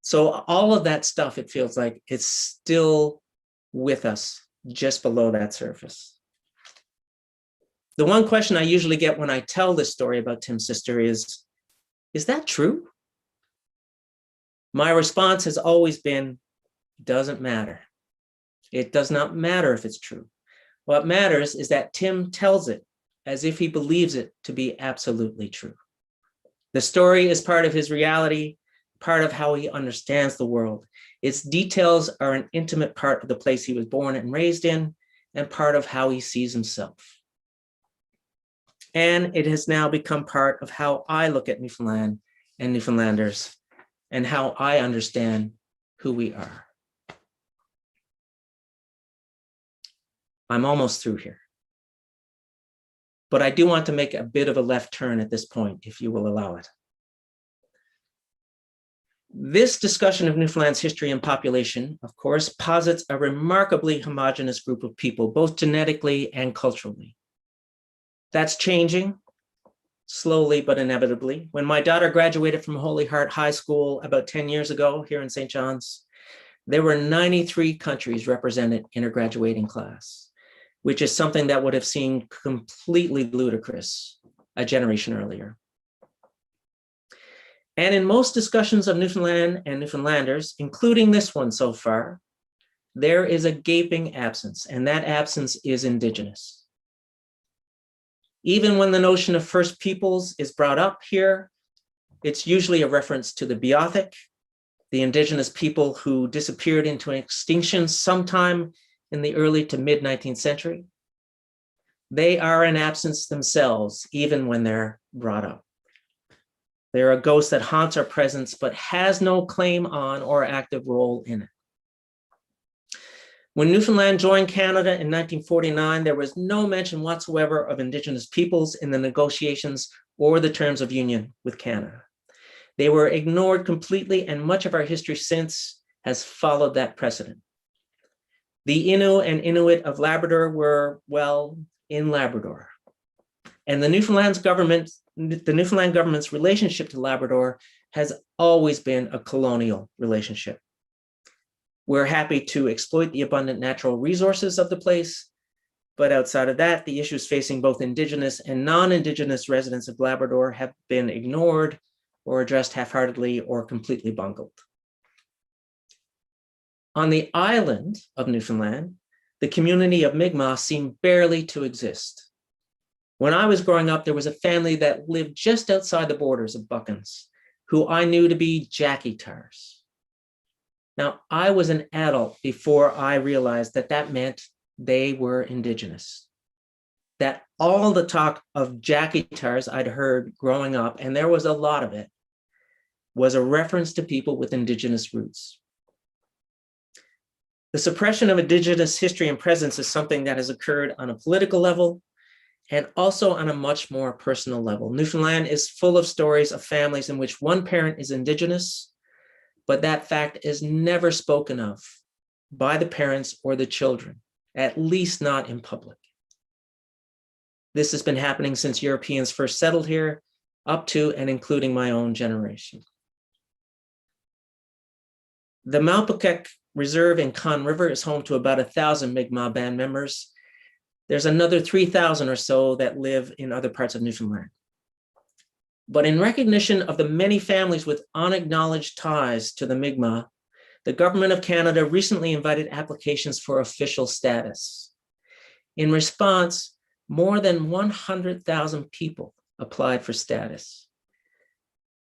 So all of that stuff, it feels like it's still with us just below that surface. The one question I usually get when I tell this story about Tim's sister is that true? My response has always been, doesn't matter. It does not matter if it's true. What matters is that Tim tells it as if he believes it to be absolutely true. The story is part of his reality, part of how he understands the world. Its details are an intimate part of the place he was born and raised in, and part of how he sees himself. And it has now become part of how I look at Newfoundland and Newfoundlanders and how I understand who we are. I'm almost through here. But I do want to make a bit of a left turn at this point, if you will allow it. This discussion of Newfoundland's history and population, of course, posits a remarkably homogeneous group of people, both genetically and culturally. That's changing, slowly but inevitably. When my daughter graduated from Holy Heart High School about 10 years ago here in St. John's, there were 93 countries represented in her graduating class, which is something that would have seemed completely ludicrous a generation earlier. And in most discussions of Newfoundland and Newfoundlanders, including this one so far, there is a gaping absence, and that absence is Indigenous. Even when the notion of First Peoples is brought up here, it's usually a reference to the Beothuk, the Indigenous people who disappeared into extinction sometime in the early to mid 19th century. They are an absence themselves, even when they're brought up. They're a ghost that haunts our presence, but has no claim on or active role in it. When Newfoundland joined Canada in 1949, there was no mention whatsoever of Indigenous peoples in the negotiations or the terms of union with Canada. They were ignored completely, and much of our history since has followed that precedent. The Innu and Inuit of Labrador were, well, in Labrador. And the Newfoundland government's relationship to Labrador has always been a colonial relationship. We're happy to exploit the abundant natural resources of the place, but outside of that, the issues facing both Indigenous and non-Indigenous residents of Labrador have been ignored or addressed half-heartedly or completely bungled. On the island of Newfoundland, the community of Mi'kmaq seemed barely to exist. When I was growing up, there was a family that lived just outside the borders of Buckens, who I knew to be Jackie-tars. Now, I was an adult before I realized that that meant they were indigenous. That all the talk of jack guitars I'd heard growing up, and there was a lot of it, was a reference to people with indigenous roots. The suppression of indigenous history and presence is something that has occurred on a political level and also on a much more personal level. Newfoundland is full of stories of families in which one parent is indigenous, but that fact is never spoken of by the parents or the children, at least not in public. This has been happening since Europeans first settled here, up to and including my own generation. The Malpequek Reserve in Conn River is home to about 1,000 Mi'kmaq band members. There's another 3,000 or so that live in other parts of Newfoundland. But in recognition of the many families with unacknowledged ties to the Mi'kmaq, the Government of Canada recently invited applications for official status. In response, more than 100,000 people applied for status.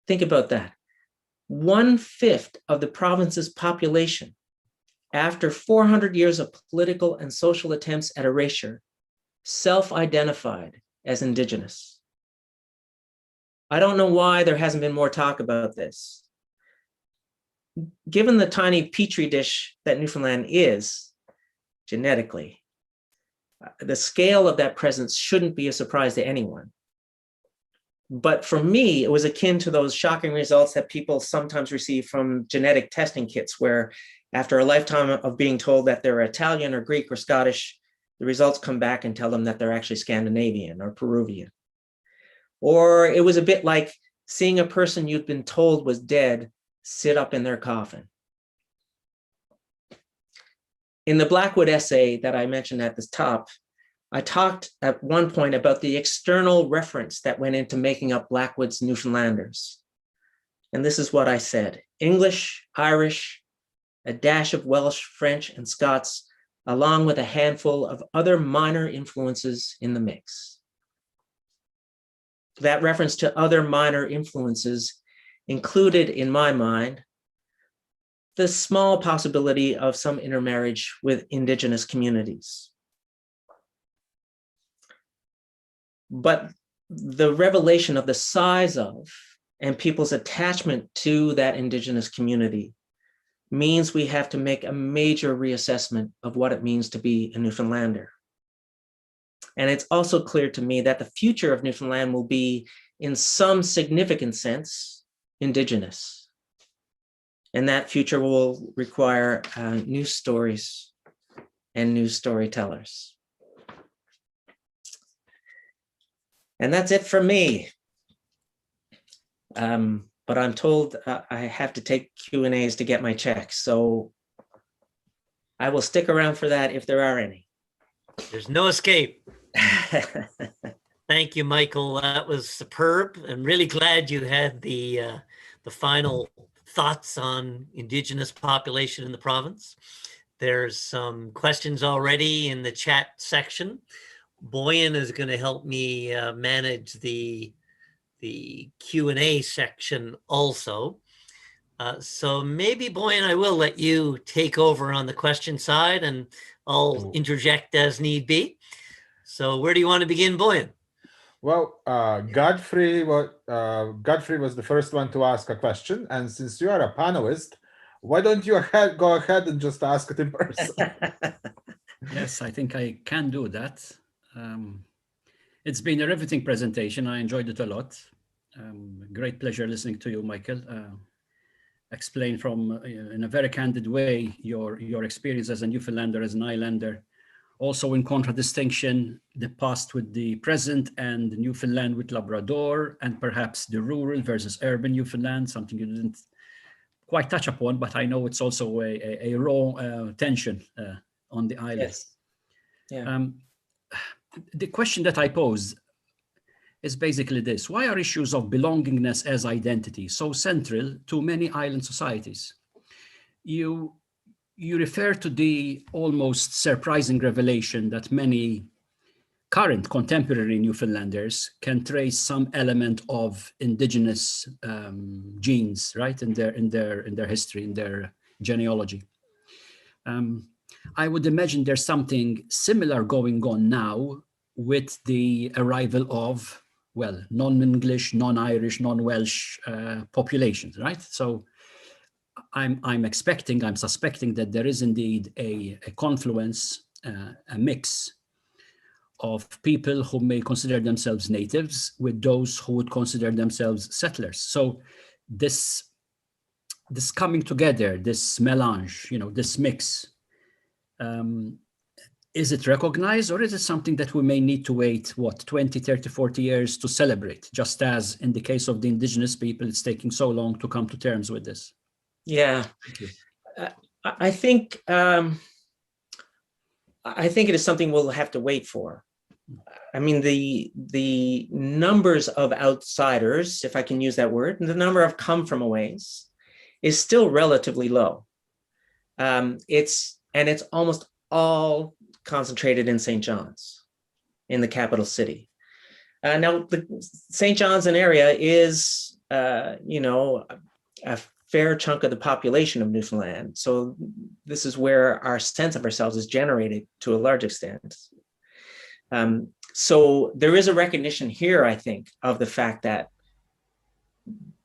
Think about that. 1/5 of the province's population, after 400 years of political and social attempts at erasure, self-identified as indigenous. I don't know why there hasn't been more talk about this. Given the tiny petri dish that Newfoundland is genetically, the scale of that presence shouldn't be a surprise to anyone. But for me, it was akin to those shocking results that people sometimes receive from genetic testing kits, where after a lifetime of being told that they're Italian or Greek or Scottish, the results come back and tell them that they're actually Scandinavian or Peruvian. Or it was a bit like seeing a person you'd been told was dead sit up in their coffin. In the Blackwood essay that I mentioned at the top, I talked at one point about the external reference that went into making up Blackwood's Newfoundlanders. And this is what I said: English, Irish, a dash of Welsh, French, and Scots, along with a handful of other minor influences in the mix. That reference to other minor influences included, in my mind, the small possibility of some intermarriage with indigenous communities. But the revelation of the size of and people's attachment to that indigenous community means we have to make a major reassessment of what it means to be a Newfoundlander. And it's also clear to me that the future of Newfoundland will be, in some significant sense, indigenous. And that future will require new stories and new storytellers. And that's it for me. But I'm told I have to take Q&As to get my checks. So I will stick around for that if there are any. There's no escape. Thank you, Michael. That was superb. I'm really glad you had the final thoughts on Indigenous population in the province. There's some questions already in the chat section. Boyan is going to help me manage the Q&A section also. So maybe, Boyan, I will let you take over on the question side, and I'll interject as need be. So where do you want to begin, Boyan? Well, Godfrey was the first one to ask a question. And since you are a panelist, why don't you go ahead and just ask it in person? Yes, I think I can do that. It's been a riveting presentation. I enjoyed it a lot. Great pleasure listening to you, Michael. Explain in a very candid way your experience as a Newfoundlander, as an islander. Also in contradistinction, the past with the present, and Newfoundland with Labrador, and perhaps the rural versus urban Newfoundland, something you didn't quite touch upon, but I know it's also a raw tension on the island. Yes. Yeah. The question that I pose is basically this: why are issues of belongingness as identity so central to many island societies? You refer to the almost surprising revelation that many current contemporary Newfoundlanders can trace some element of indigenous genes, right, in their history, in their genealogy. I would imagine there's something similar going on now with the arrival of, well, non-English, non-Irish, non-Welsh populations, right? So I'm suspecting that there is indeed a confluence, a mix of people who may consider themselves natives with those who would consider themselves settlers. So this coming together, this melange, this mix, is it recognized, or is it something that we may need to wait, 20, 30, 40 years to celebrate, just as in the case of the indigenous people, it's taking so long to come to terms with this? Yeah, Thank you. I think it is something we'll have to wait for. I mean, the numbers of outsiders, if I can use that word, and the number of come from aways is still relatively low. It's almost all concentrated in St. John's, in the capital city. Now, the St. John's an area is, a fair chunk of the population of Newfoundland. So this is where our sense of ourselves is generated to a large extent. So there is a recognition here, I think, of the fact that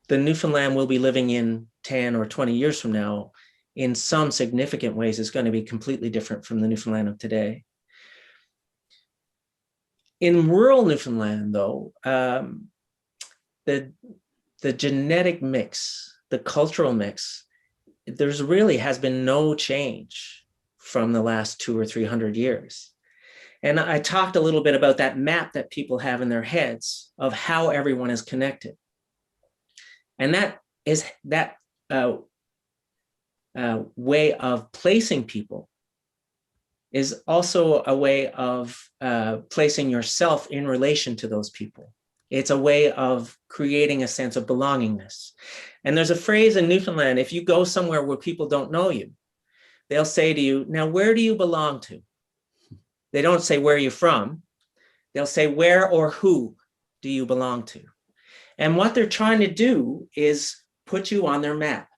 the Newfoundland we'll be living in 10 or 20 years from now, in some significant ways, is going to be completely different from the Newfoundland of today. In rural Newfoundland, though, the genetic mix, the cultural mix, there's really has been no change from the last 200 or 300 years. And I talked a little bit about that map that people have in their heads of how everyone is connected. And that is that way of placing people is also a way of placing yourself in relation to those people. It's a way of creating a sense of belongingness. And there's a phrase in Newfoundland, if you go somewhere where people don't know you, they'll say to you, now, where do you belong to? They don't say, where are you from? They'll say, where or who do you belong to? And what they're trying to do is put you on their map,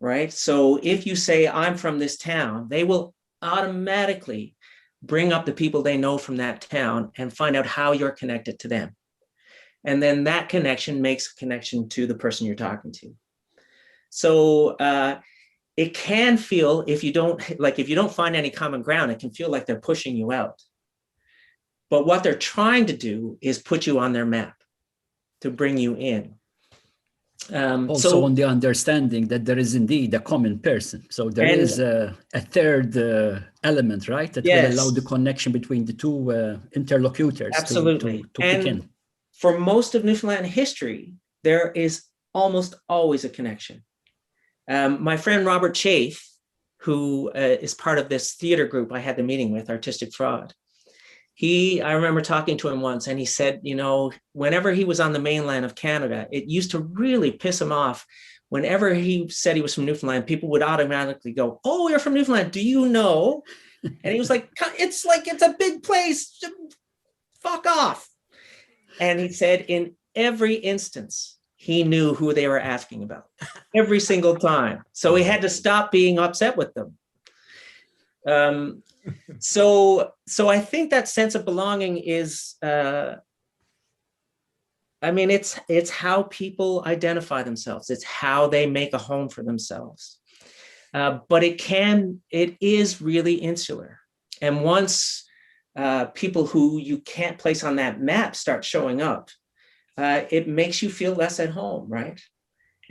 right? So if you say, I'm from this town, they will automatically bring up the people they know from that town and find out how you're connected to them. And then that connection makes a connection to the person you're talking to. So it can feel, if you don't find any common ground, it can feel like they're pushing you out. But what they're trying to do is put you on their map to bring you in. Also on the understanding that there is indeed a common person. So there is a third element, right? That will allow the connection between the two interlocutors. Absolutely. To kick in. For most of Newfoundland history, there is almost always a connection. My friend Robert Chafe, who is part of this theater group I had the meeting with, Artistic Fraud, I remember talking to him once, and he said, whenever he was on the mainland of Canada, it used to really piss him off. Whenever he said he was from Newfoundland, people would automatically go, oh, you're from Newfoundland, do you know? And he was like, it's a big place, fuck off. And he said in every instance, he knew who they were asking about every single time. So he had to stop being upset with them. So I think that sense of belonging is, it's how people identify themselves. It's how they make a home for themselves. But it is really insular. And once people who you can't place on that map start showing up, it makes you feel less at home, right?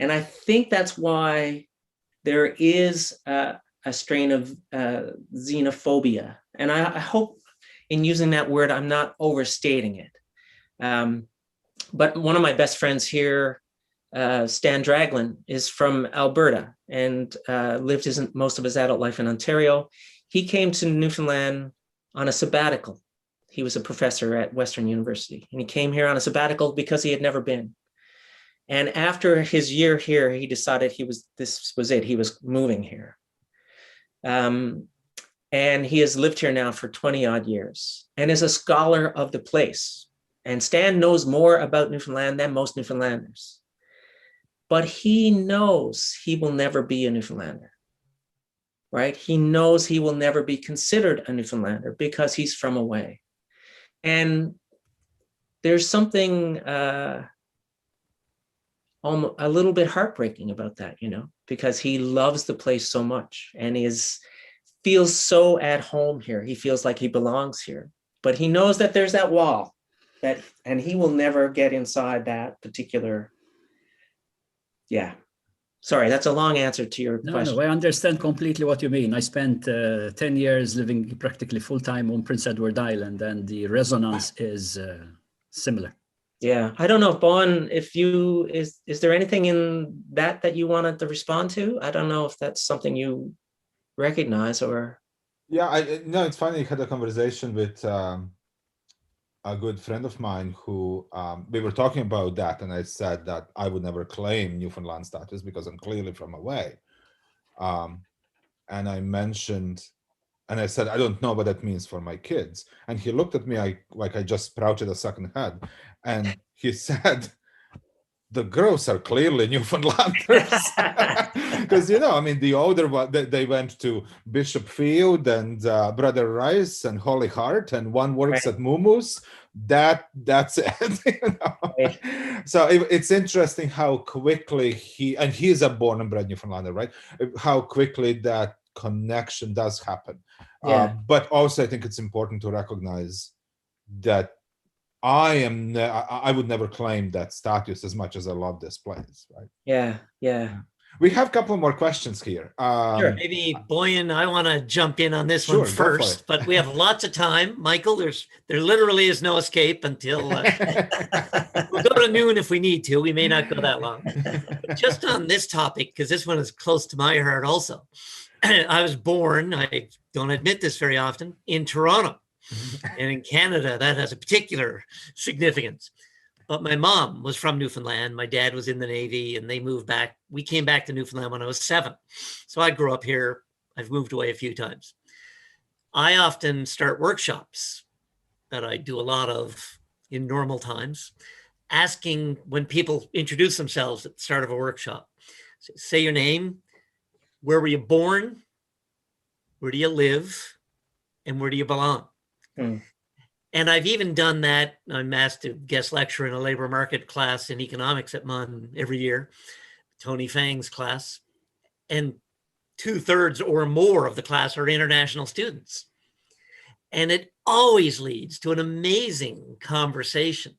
And I think that's why there is a strain of xenophobia. And I hope in using that word, I'm not overstating it. But one of my best friends here, Stan Draglin, is from Alberta and lived most of his adult life in Ontario. He came to Newfoundland on a sabbatical. He was a professor at Western University, and he came here on a sabbatical because he had never been. And after his year here, he decided this was it. He was moving here. And he has lived here now for 20 odd years and is a scholar of the place. And Stan knows more about Newfoundland than most Newfoundlanders. But he knows he will never be a Newfoundlander. right? He knows he will never be considered a Newfoundlander because he's from away. And there's something almost a little bit heartbreaking about that, because he loves the place so much and feels so at home here. He feels like he belongs here, but he knows that there's that wall and he will never get inside that particular. Yeah. Sorry, that's a long answer to your question. No, I understand completely what you mean. I spent 10 years living practically full-time on Prince Edward Island, and the resonance is similar. Yeah, I don't know, Bowen, is there anything in that you wanted to respond to? I don't know if that's something you recognize or. Yeah, no, it's funny. I had a conversation with a good friend of mine who we were talking about that, and I said that I would never claim Newfoundland status because I'm clearly from away. And I mentioned, and I said, I don't know what that means for my kids. And he looked at me like I just sprouted a second head. And he said, the girls are clearly Newfoundlanders. Because, the older one, they went to Bishop Field and Brother Rice and Holy Heart, and one works at Mumu's. That's it. Right. So it's interesting how quickly he's a born and bred Newfoundlander, right? How quickly that connection does happen. Yeah. But also I think it's important to recognize that I would never claim that status as much as I love this place, right? Yeah. We have a couple more questions here. Sure. Maybe Boyan, I want to jump in on this Sure, one first, but we have lots of time. Michael, there literally is no escape until we'll go to noon if we need to. We may not go that long. But just on this topic, because this one is close to my heart also. I was born, I don't admit this very often, in Toronto. And in Canada, that has a particular significance. But my mom was from Newfoundland. My dad was in the Navy, and they moved back. We came back to Newfoundland when I was 7. So I grew up here. I've moved away a few times. I often start workshops that I do a lot of in normal times, asking when people introduce themselves at the start of a workshop, say your name, where were you born, where do you live, and where do you belong? And I've even done that. I'm asked to guest lecture in a labor market class in economics at MUN every year, Tony Fang's class. And 2/3 or more of the class are international students. And it always leads to an amazing conversation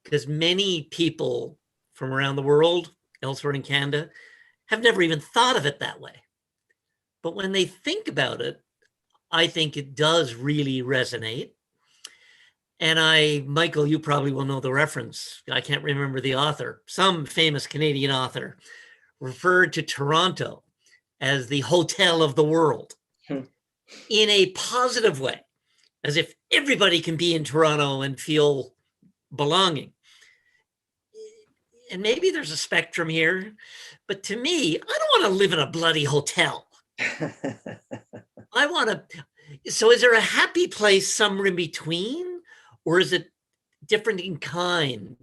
because many people from around the world, elsewhere in Canada, have never even thought of it that way. But when they think about it, I think it does really resonate. And Michael, you probably will know the reference. I can't remember the author. Some famous Canadian author referred to Toronto as the hotel of the world in a positive way, as if everybody can be in Toronto and feel belonging. And maybe there's a spectrum here, but to me, I don't want to live in a bloody hotel. So is there a happy place somewhere in between, or is it different in kind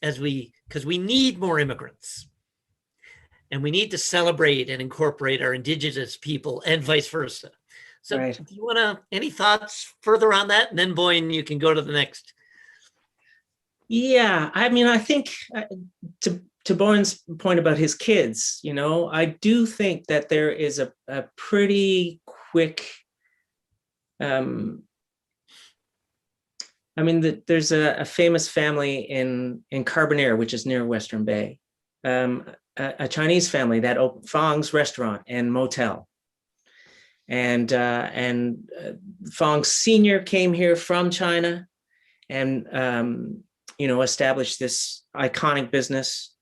because we need more immigrants and we need to celebrate and incorporate our Indigenous people and vice versa. So right. Do you any thoughts further on that? And then Boyan, you can go to the next. Yeah, I think to Bowen's point about his kids, I do think that there is a pretty quick, there's a famous family in Carbonear, which is near Western Bay, a Chinese family that opened Fong's restaurant and motel. And Fong Sr. came here from China and, established this iconic business.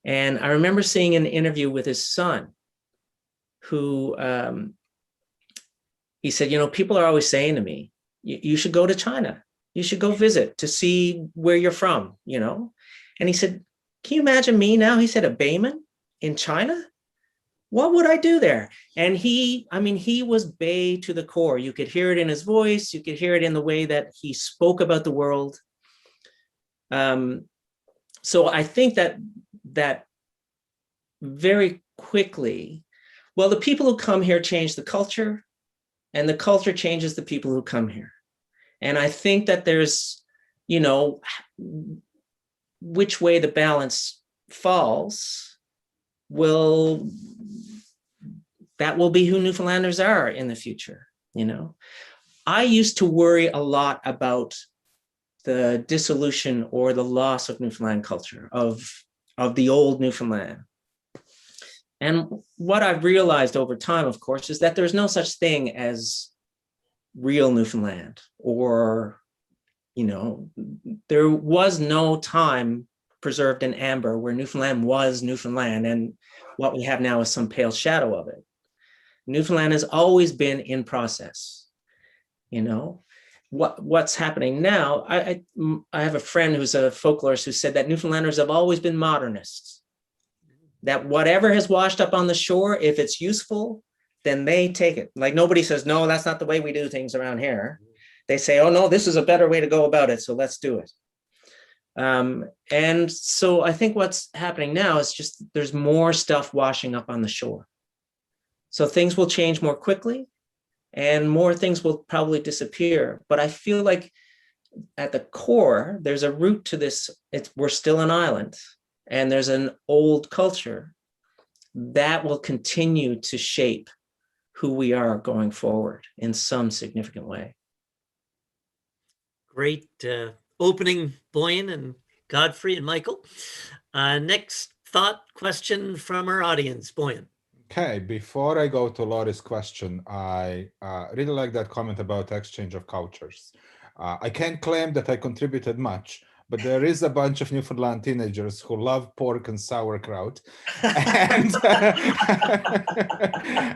And I remember seeing an interview with his son who, he said, people are always saying to me, you should go to China. You should go visit to see where you're from, And he said, can you imagine me now? He said, a Bayman in China? What would I do there? And he was Bay to the core. You could hear it in his voice. You could hear it in the way that he spoke about the world. So I think that very quickly, Well, the people who come here change the culture, and the culture changes the people who come here. And I think that there's, you know, which way the balance falls that will be who Newfoundlanders are in the future, you know. I used to worry a lot about the dissolution or the loss of Newfoundland culture, of the old Newfoundland. And what I've realized over time, of course, is that there's no such thing as real Newfoundland, or, you know, there was no time preserved in amber where Newfoundland was Newfoundland, and what we have now is some pale shadow of it. Newfoundland has always been in process, you know. What's happening now, I have a friend who's a folklorist who said that Newfoundlanders have always been modernists, that whatever has washed up on the shore, if it's useful, then they take it. Like, nobody says, no, that's not the way we do things around here. They say, oh no, this is a better way to go about it, so let's do it. And so I think what's happening now is just there's more stuff washing up on the shore. So things will change more quickly, and more things will probably disappear. But I feel like at the core, there's a root to this. We're still an island, and there's an old culture that will continue to shape who we are going forward in some significant way. Great opening, Boyan and Godfrey and Michael. Next thought, question from our audience, Boyan. Okay, before I go to Laurie's question, I really like that comment about exchange of cultures. I can't claim that I contributed much, but there is a bunch of Newfoundland teenagers who love pork and sauerkraut, and,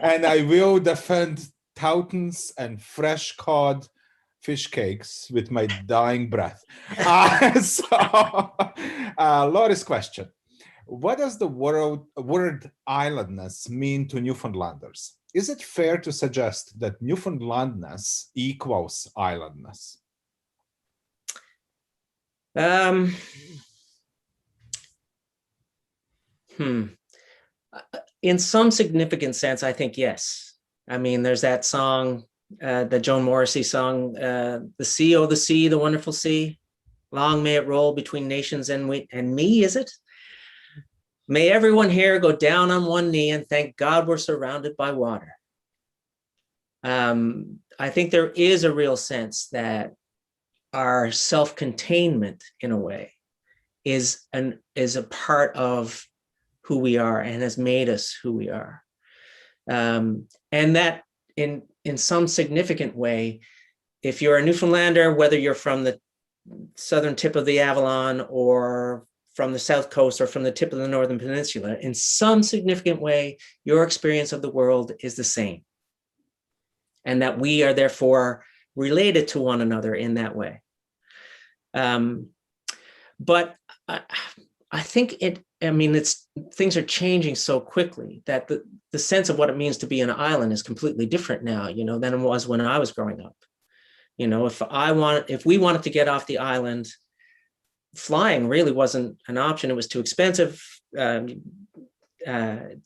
and I will defend Tautons and fresh cod fish cakes with my dying breath. Laurie's question. What does the word islandness mean to Newfoundlanders? Is it fair to suggest that Newfoundlandness equals islandness? In some significant sense, I think yes. I mean, there's that song, the Joan Morrissey song, the sea, oh the sea, the wonderful sea, long may it roll between nations and me, is it? May everyone here go down on one knee and thank God we're surrounded by water. I think there is a real sense that our self-containment, in a way, is a part of who we are and has made us who we are. And that in some significant way, if you're a Newfoundlander, whether you're from the southern tip of the Avalon or from the South Coast or from the tip of the Northern Peninsula, in some significant way, your experience of the world is the same. And that we are therefore related to one another in that way. But I think things are changing so quickly that the sense of what it means to be an island is completely different now, you know, than it was when I was growing up. You know, if we wanted to get off the island, flying really wasn't an option. It was too expensive. There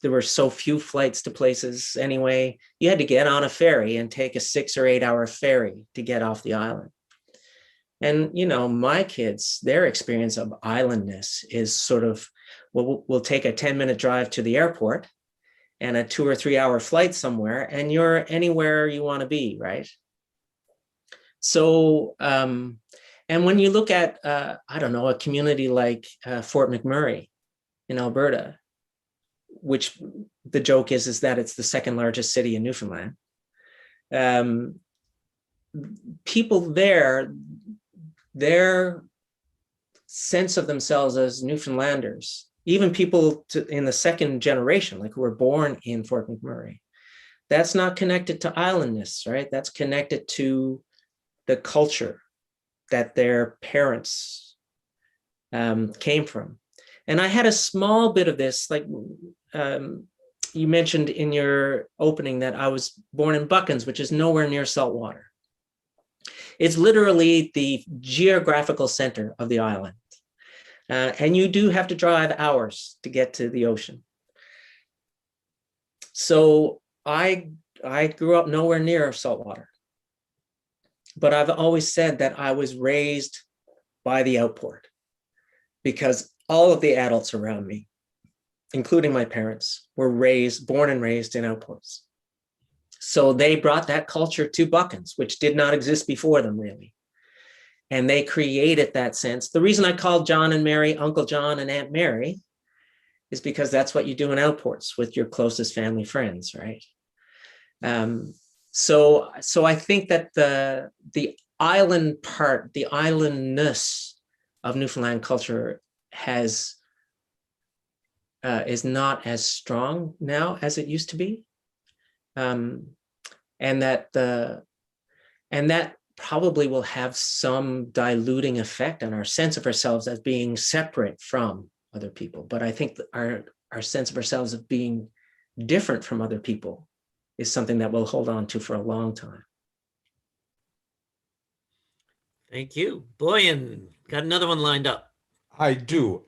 were so few flights to places anyway. You had to get on a ferry and take a 6 or 8 hour ferry to get off the island. And, you know, my kids, their experience of islandness is sort of, well, we'll take a 10-minute drive to the airport and a 2 or 3 hour flight somewhere, and you're anywhere you want to be, right? So, and when you look at, I don't know, a community like Fort McMurray in Alberta, which the joke is that it's the second largest city in Newfoundland, people there, their sense of themselves as Newfoundlanders, even people in the second generation, like who were born in Fort McMurray, that's not connected to islandness, right? That's connected to the culture that their parents came from. And I had a small bit of this, like you mentioned in your opening that I was born in Buckens, which is nowhere near saltwater. It's literally the geographical center of the island. And you do have to drive hours to get to the ocean. So I grew up nowhere near saltwater, but I've always said that I was raised by the outport because all of the adults around me, including my parents, were born and raised in outports. So they brought that culture to Buckens, which did not exist before them really. And they created that sense. The reason I called John and Mary Uncle John and Aunt Mary is because that's what you do in outports with your closest family friends, right? So I think that the island part, the islandness of Newfoundland culture is not as strong now as it used to be, and that probably will have some diluting effect on our sense of ourselves as being separate from other people. But I think that our sense of ourselves of being different from other people is something that we'll hold on to for a long time. Thank you. Boyan, got another one lined up. I do.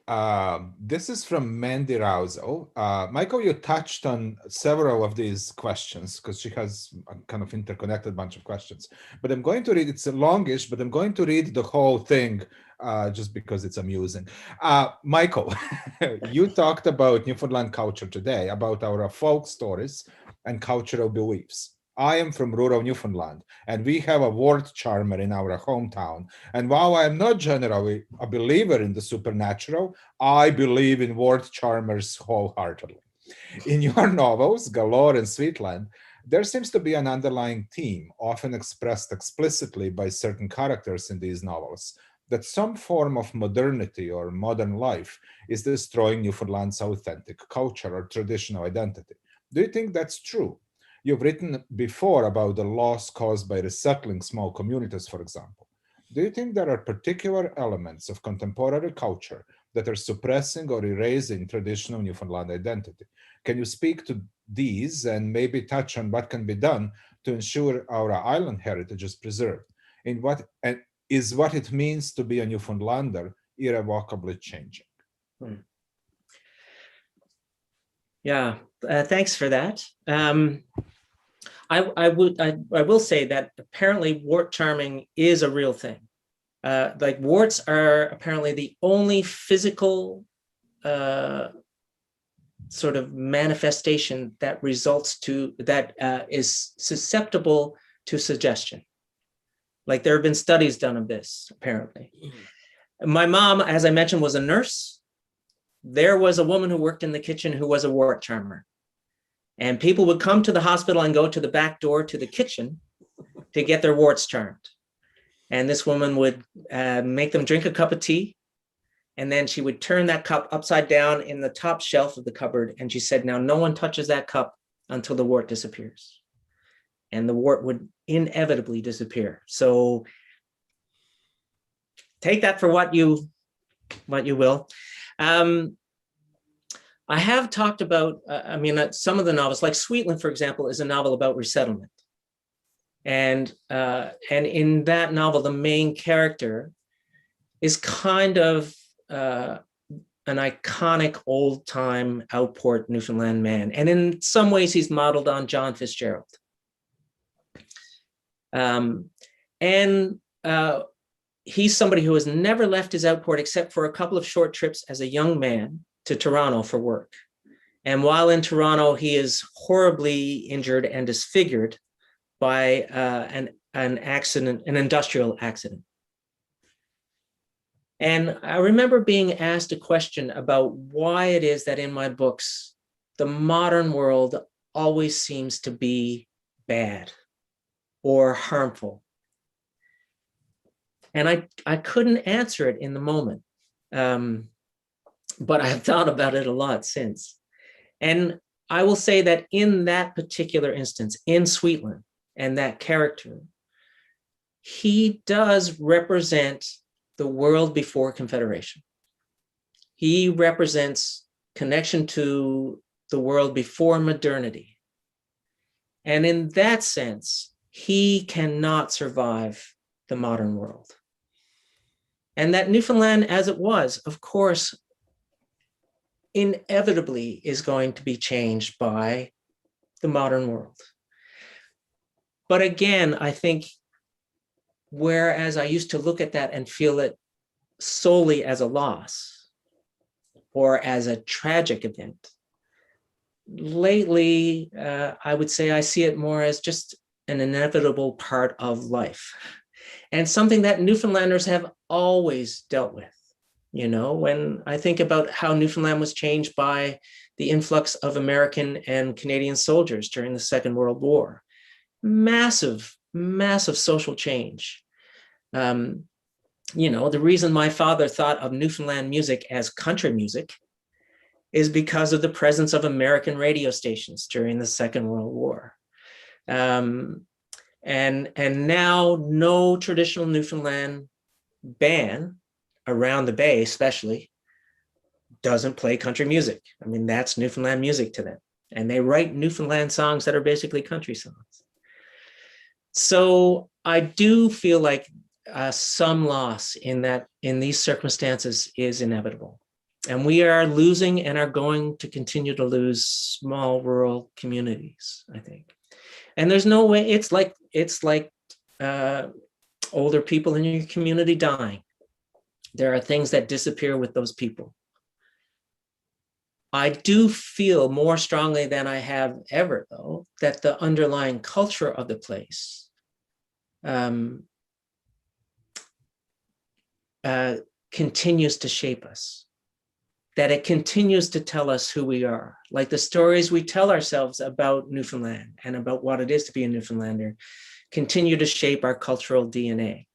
This is from Mandy Rousel. Michael, you touched on several of these questions because she has a kind of interconnected bunch of questions. But I'm going to read, it's longish, but I'm going to read the whole thing just because it's amusing. Michael, you talked about Newfoundland culture today, about our folk stories and cultural beliefs. I am from rural Newfoundland, and we have a word charmer in our hometown. And while I am not generally a believer in the supernatural, I believe in word charmers wholeheartedly. In your novels, Galore and Sweetland, there seems to be an underlying theme, often expressed explicitly by certain characters in these novels, that some form of modernity or modern life is destroying Newfoundland's authentic culture or traditional identity. Do you think that's true? You've written before about the loss caused by resettling small communities, for example. Do you think there are particular elements of contemporary culture that are suppressing or erasing traditional Newfoundland identity? Can you speak to these and maybe touch on what can be done to ensure our island heritage is preserved? And is what it means to be a Newfoundlander irrevocably changing? Yeah, thanks for that. I will say that apparently wart charming is a real thing. Like warts are apparently the only physical sort of manifestation that is susceptible to suggestion. Like there have been studies done of this, apparently. My mom, as I mentioned, was a nurse. There was a woman who worked in the kitchen who was a wart charmer. And people would come to the hospital and go to the back door to the kitchen to get their warts charmed. And this woman would make them drink a cup of tea. And then she would turn that cup upside down in the top shelf of the cupboard. And she said, now no one touches that cup until the wart disappears. And the wart would inevitably disappear. So take that for what you will. I have talked about, some of the novels, like Sweetland, for example, is a novel about resettlement. And in that novel, the main character is kind of an iconic old-time outport Newfoundland man. And in some ways, he's modeled on John Fitzgerald. He's somebody who has never left his outport except for a couple of short trips as a young man to Toronto for work. And while in Toronto, he is horribly injured and disfigured by an industrial accident. And I remember being asked a question about why it is that in my books, the modern world always seems to be bad or harmful. And I couldn't answer it in the moment. But I've thought about it a lot since. And I will say that in that particular instance, in Sweetland and that character, he does represent the world before Confederation. He represents connection to the world before modernity. And in that sense, he cannot survive the modern world. And that Newfoundland, as it was, of course, inevitably is going to be changed by the modern world. But again, I think whereas I used to look at that and feel it solely as a loss or as a tragic event, lately, I would say I see it more as just an inevitable part of life and something that Newfoundlanders have always dealt with. You know, when I think about how Newfoundland was changed by the influx of American and Canadian soldiers during the Second World War, massive, massive social change. You know, the reason my father thought of Newfoundland music as country music is because of the presence of American radio stations during the Second World War. And now no traditional Newfoundland band around the Bay especially doesn't play country music. I mean, that's Newfoundland music to them. And they write Newfoundland songs that are basically country songs. So I do feel like some loss in these circumstances is inevitable. And we are losing and are going to continue to lose small rural communities, I think. And there's no way, it's like older people in your community dying. There are things that disappear with those people. I do feel more strongly than I have ever, though, that the underlying culture of the place continues to shape us, that it continues to tell us who we are. Like the stories we tell ourselves about Newfoundland and about what it is to be a Newfoundlander continue to shape our cultural DNA.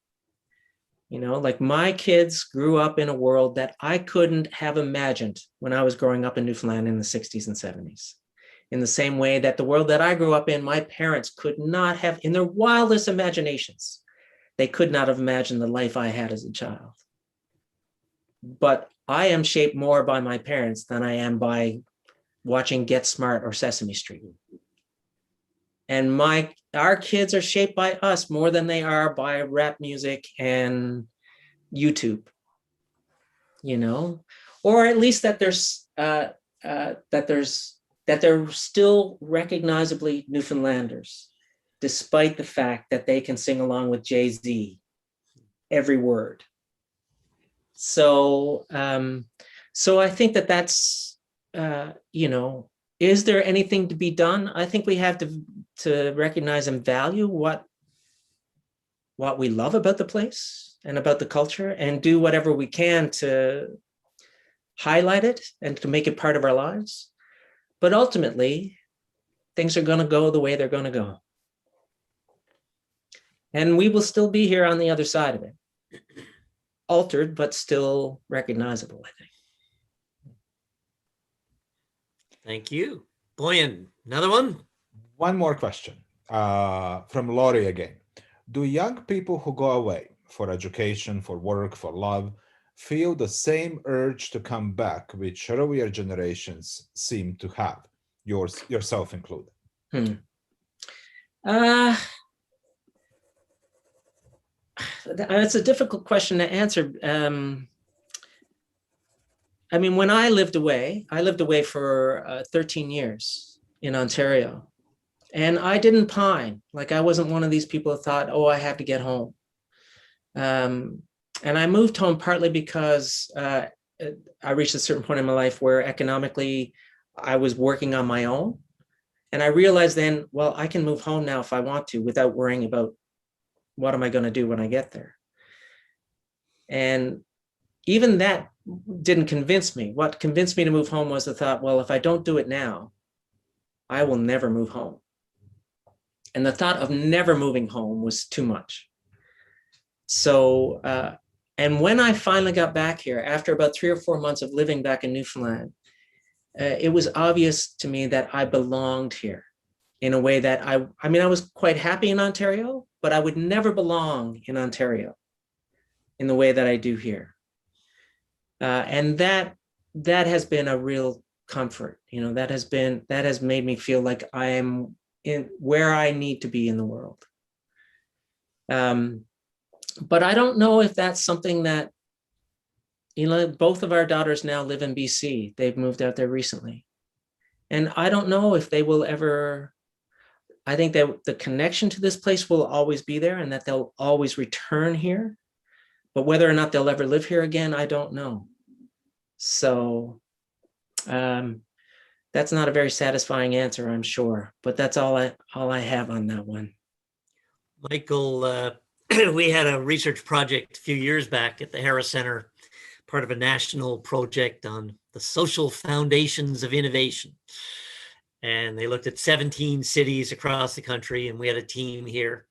You know, like my kids grew up in a world that I couldn't have imagined when I was growing up in Newfoundland in the 60s and 70s. In the same way that the world that I grew up in, my parents could not have, in their wildest imaginations, they could not have imagined the life I had as a child. But I am shaped more by my parents than I am by watching Get Smart or Sesame Street. And our kids are shaped by us more than they are by rap music and YouTube, you know, or at least that they're still recognizably Newfoundlanders, despite the fact that they can sing along with Jay-Z every word. So I think that's, you know, is there anything to be done? I think we have to recognize and value what we love about the place and about the culture, and do whatever we can to highlight it and to make it part of our lives. But ultimately, things are going to go the way they're going to go. And we will still be here on the other side of it. Altered, but still recognizable, I think. Thank you. Boyan, another one? One more question from Laurie again. Do young people who go away for education, for work, for love, feel the same urge to come back, which earlier generations seem to have, yourself included? That's a difficult question to answer. I mean, when I lived away for 13 years in Ontario, and I didn't pine. Like, I wasn't one of these people who thought, oh, I have to get home. And I moved home partly because I reached a certain point in my life where economically I was working on my own. And I realized then, well, I can move home now if I want to without worrying about what am I going to do when I get there. And even that didn't convince me. What convinced me to move home was the thought, well, if I don't do it now, I will never move home. And the thought of never moving home was too much. So, and when I finally got back here, after about 3 or 4 months of living back in Newfoundland, it was obvious to me that I belonged here in a way that I mean, I was quite happy in Ontario, but I would never belong in Ontario in the way that I do here. And that has been a real comfort. You know, that has made me feel like I am in where I need to be in the world. But I don't know if that's something that, you know, both of our daughters now live in BC. They've moved out there recently. And I don't know if they will ever, I think that the connection to this place will always be there and that they'll always return here. But whether or not they'll ever live here again, I don't know. So that's not a very satisfying answer, I'm sure. But that's all I have on that one. Michael, we had a research project a few years back at the Harris Center, part of a national project on the social foundations of innovation. And they looked at 17 cities across the country, and we had a team here.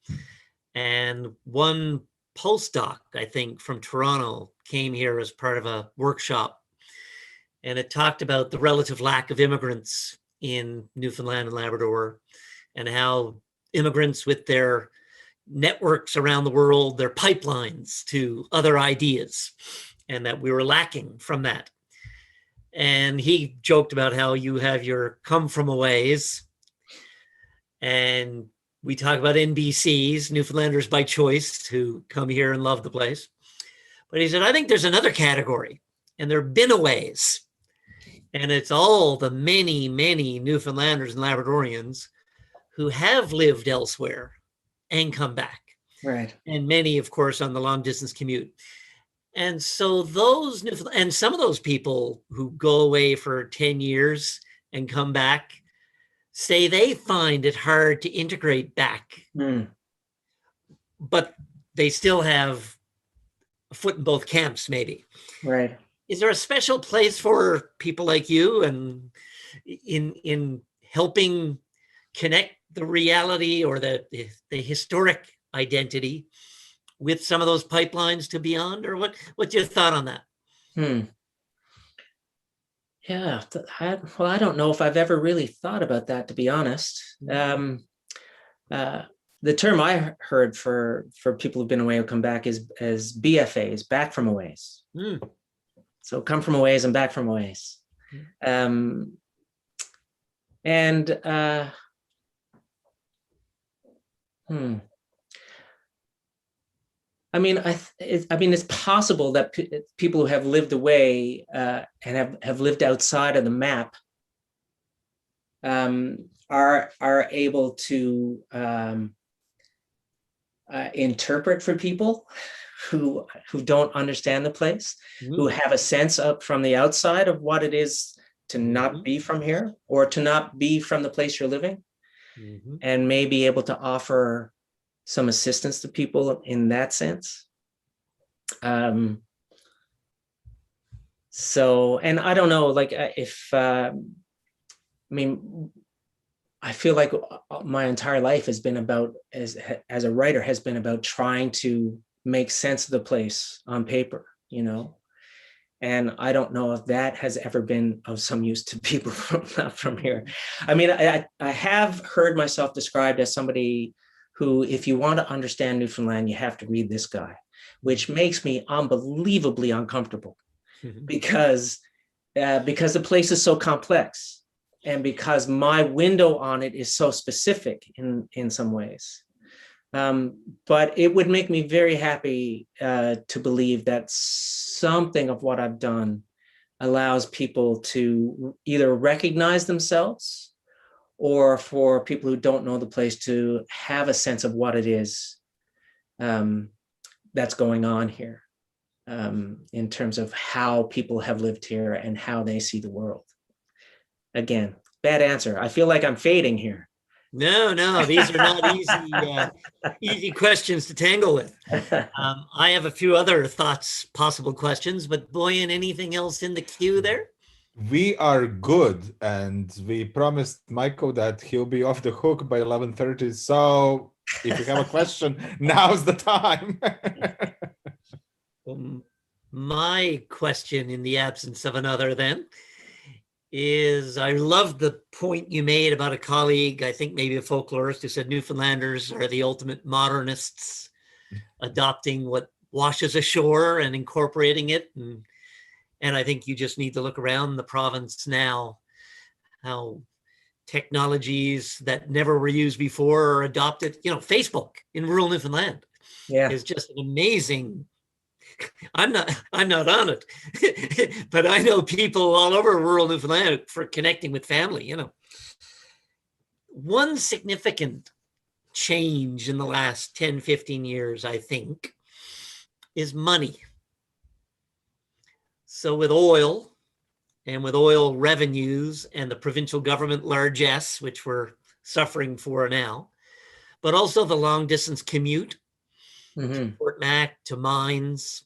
And one postdoc, I think, from Toronto came here as part of a workshop. And it talked about the relative lack of immigrants in Newfoundland and Labrador, and how immigrants with their networks around the world, their pipelines to other ideas, and that we were lacking from that. And he joked about how you have your come from a ways, and we talk about NBCs, Newfoundlanders by choice, who come here and love the place. But he said, I think there's another category, and they're been-aways. And it's all the many, many Newfoundlanders and Labradorians who have lived elsewhere and come back. Right. And many, of course, on the long distance commute. And so those, and some of those people who go away for 10 years and come back say they find it hard to integrate back. But they still have a foot in both camps, maybe. Right. Is there a special place for people like you and in helping connect the reality or the historic identity with some of those pipelines to beyond, or what's your thought on that? Yeah, I don't know if I've ever really thought about that, to be honest. The term I heard for people who've been away who come back is BFAs, back from a ways. So come from a ways and back from a ways. I mean, it's possible that people who have lived away and have lived outside of the map are able to interpret for people who don't understand the place, who have a sense of from the outside of what it is to not be from here or to not be from the place you're living, and may be able to offer some assistance to people in that sense. So, and I don't know, like if, I mean, I feel like my entire life has been about, as a writer, has been about trying to make sense of the place on paper, you know? And I don't know if that has ever been of some use to people not from here. I mean, I have heard myself described as somebody who, if you want to understand Newfoundland, you have to read this guy, which makes me unbelievably uncomfortable because the place is so complex and because my window on it is so specific in some ways. But it would make me very happy to believe that something of what I've done allows people to either recognize themselves or for people who don't know the place to have a sense of what it is that's going on here in terms of how people have lived here and how they see the world. Again, bad answer. I feel like I'm fading here. No, these are not easy questions to tangle with. I have a few other thoughts, possible questions, but Boyan, anything else in the queue there? We are good, and we promised Michael that he'll be off the hook by 11:30. So if you have a question, now's the time. My question, in the absence of another then, is I love the point you made about a colleague, I think maybe a folklorist, who said Newfoundlanders are the ultimate modernists, adopting what washes ashore and incorporating it. And I think you just need to look around the province now, how technologies that never were used before are adopted. You know, Facebook in rural Newfoundland is just an amazing I'm not on it, but I know people all over rural Newfoundland for connecting with family, you know. One significant change in the last 10, 15 years, I think, is money. So with oil and with oil revenues and the provincial government largesse, which we're suffering for now, but also the long distance commute, to Fort Mac, to mines,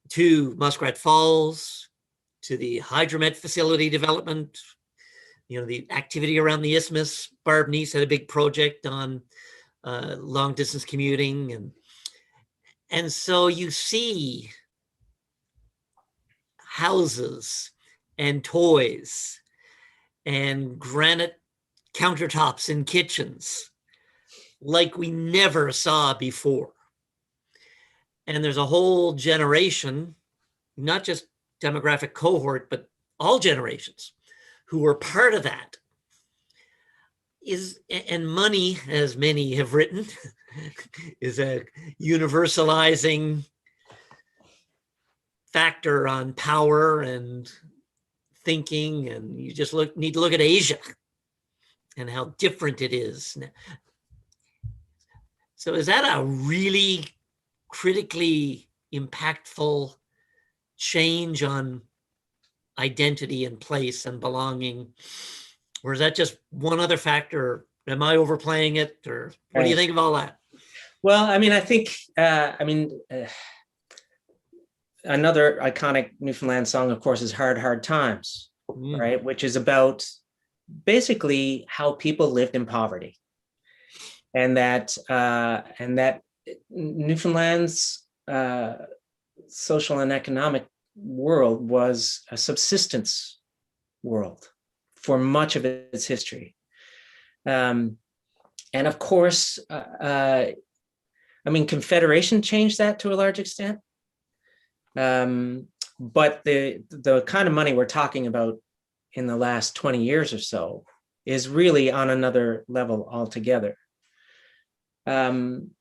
to Muskrat Falls, to the hydromet facility development, you know, the activity around the isthmus. Barb Neese had a big project on long distance commuting. And so you see houses and toys and granite countertops in kitchens like we never saw before. And there's a whole generation, not just demographic cohort, but all generations who were part of that. And money, as many have written, is a universalizing factor on power and thinking. And you just need to look at Asia and how different it is. So is that a really critically impactful change on identity and place and belonging? Or is that just one other factor? Am I overplaying it? Or what do you think of all that? Well, I mean, I think, another iconic Newfoundland song, of course, is Hard, Hard Times, right? Which is about basically how people lived in poverty. And that Newfoundland's social and economic world was a subsistence world for much of its history. And of course, I mean, Confederation changed that to a large extent. But the kind of money we're talking about in the last 20 years or so is really on another level altogether. And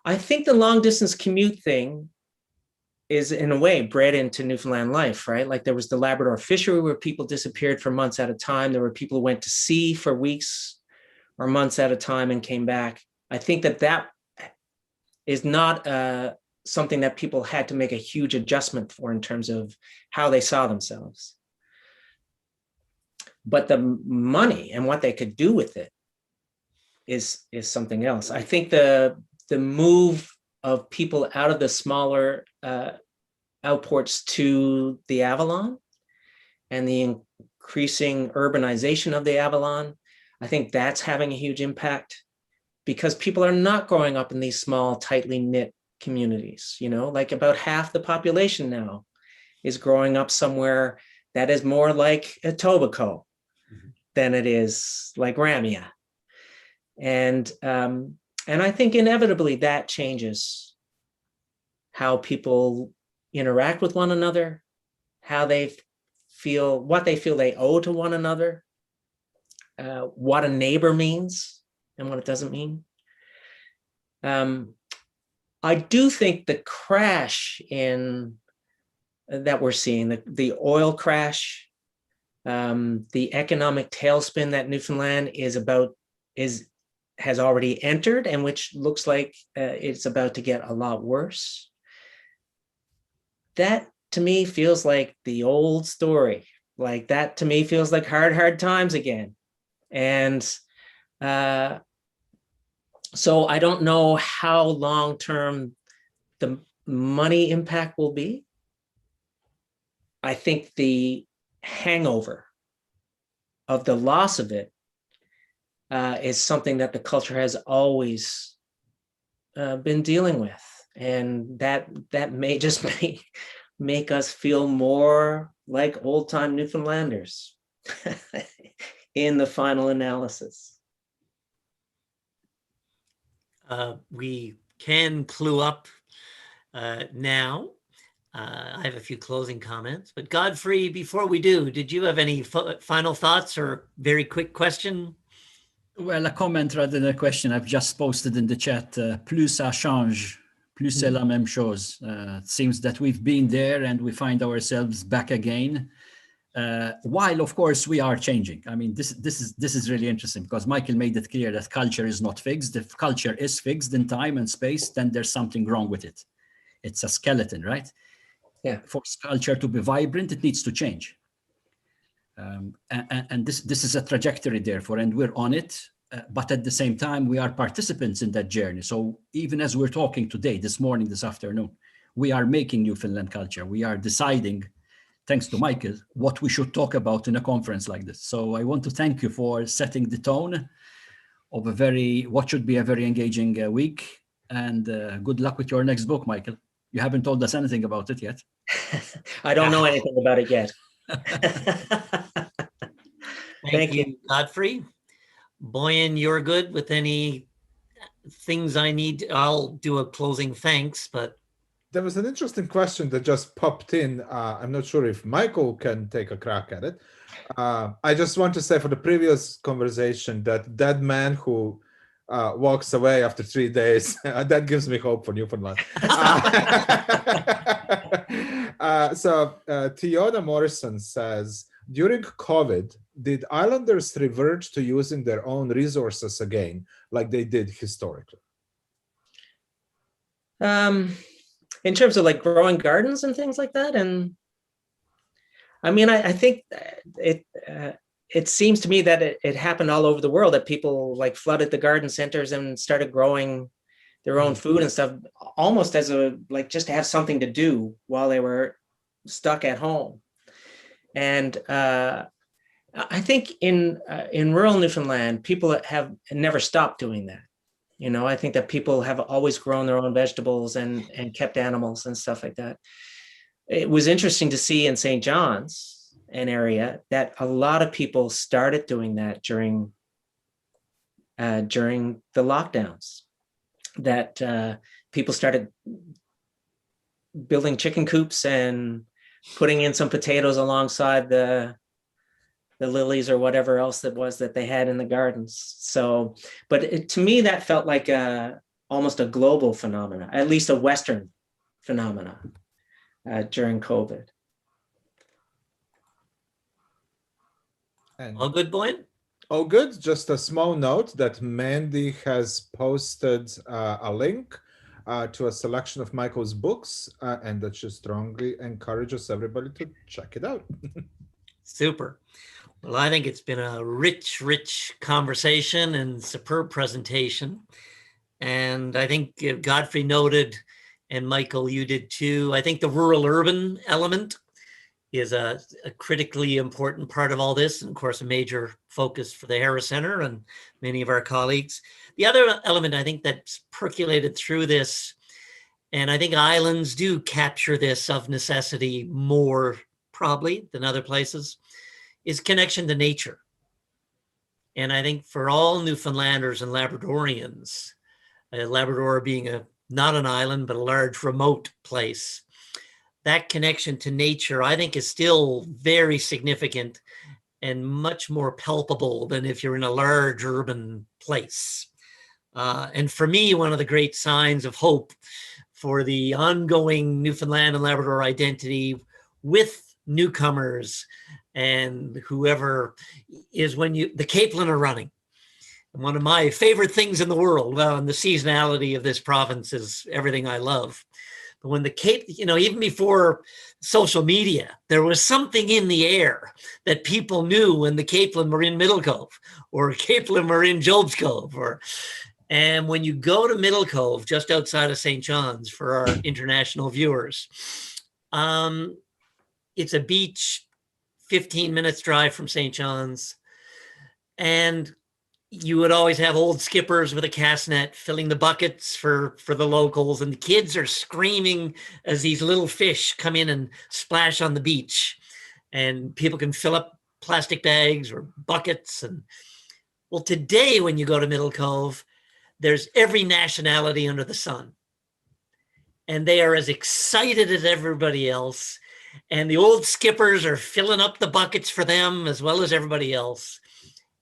I think the long distance commute thing is in a way bred into Newfoundland life, right? Like there was the Labrador fishery where people disappeared for months at a time. There were people who went to sea for weeks or months at a time and came back. I think that is not something that people had to make a huge adjustment for in terms of how they saw themselves. But the money and what they could do with it is something else. I think the move of people out of the smaller outports to the Avalon and the increasing urbanization of the Avalon, I think that's having a huge impact because people are not growing up in these small, tightly knit communities. You know, like about half the population now is growing up somewhere that is more like Etobicoke than it is like Ramia. And I think inevitably that changes how people interact with one another, how they feel, what they feel they owe to one another, what a neighbor means and what it doesn't mean. I do think the crash that we're seeing, the oil crash, the economic tailspin that Newfoundland has already entered and which looks like it's about to get a lot worse. That to me feels like the old story. Like that to me feels like hard, hard times again. And so I don't know how long-term the money impact will be. I think the hangover of the loss of it is something that the culture has always been dealing with. And that may just make us feel more like old-time Newfoundlanders in the final analysis. We can clue up now. I have a few closing comments, but Godfrey, before we do, did you have any final thoughts or very quick question? Well, a comment rather than a question. I've just posted in the chat, plus ça change, Plus c'est la même chose. It seems that we've been there and we find ourselves back again. While of course we are changing. I mean, this is really interesting because Michael made it clear that culture is not fixed. If culture is fixed in time and space, then there's something wrong with it. It's a skeleton, right? Yeah. For culture to be vibrant, it needs to change. And this is a trajectory, therefore, and we're on it. But at the same time, we are participants in that journey. So even as we're talking today, this morning, this afternoon, we are making Newfoundland culture. We are deciding, thanks to Michael, what we should talk about in a conference like this. So I want to thank you for setting the tone of what should be a very engaging week. And good luck with your next book, Michael. You haven't told us anything about it yet. I don't know anything about it yet. Thank you, Godfrey. Boyan, you're good with any things I need? I'll do a closing thanks, but. There was an interesting question that just popped in. I'm not sure if Michael can take a crack at it. I just want to say for the previous conversation that man who walks away after 3 days, that gives me hope for Newfoundland. So Tiona Morrison says, during COVID, did islanders revert to using their own resources again, like they did historically? In terms of like growing gardens and things like that, and I mean, I think it seems to me that it happened all over the world, that people like flooded the garden centers and started growing their own food and stuff, almost as just to have something to do while they were stuck at home. And I think in rural Newfoundland, people have never stopped doing that. You know, I think that people have always grown their own vegetables and kept animals and stuff like that. It was interesting to see in St. John's, an area, that a lot of people started doing that during the lockdowns, that people started building chicken coops and putting in some potatoes alongside the lilies or whatever else that they had in the gardens. So, but to me, that felt like almost a global phenomena, at least a Western phenomena during COVID. And All good, Boyan? oh, good. Just a small note that Mandy has posted a link to a selection of Michael's books, and that she strongly encourages everybody to check it out. Super. Well, I think it's been a rich conversation and superb presentation. And I think Godfrey noted, and Michael, you did too, I think the rural-urban element is a critically important part of all this, and of course, a major focus for the Harris Center and many of our colleagues. The other element I think that's percolated through this, and I think islands do capture this of necessity more probably than other places, is connection to nature. And I think for all Newfoundlanders and Labradorians, Labrador being not an island, but a large remote place, that connection to nature, I think, is still very significant and much more palpable than if you're in a large urban place. And for me, one of the great signs of hope for the ongoing Newfoundland and Labrador identity with newcomers and whoever is when the Capeland are running. One of my favorite things in the world, well, and the seasonality of this province is everything I love. But when the Cape, even before social media, there was something in the air that people knew when the Capeland were in Middle Cove or Capeland were in Job's Cove. And when you go to Middle Cove, just outside of St. John's for our international viewers, it's a beach, 15 minutes drive from St. John's. And you would always have old skippers with a cast net filling the buckets for the locals, and the kids are screaming as these little fish come in and splash on the beach, and people can fill up plastic bags or buckets. And well, today when you go to Middle Cove, there's every nationality under the sun, and they are as excited as everybody else, and the old skippers are filling up the buckets for them as well as everybody else.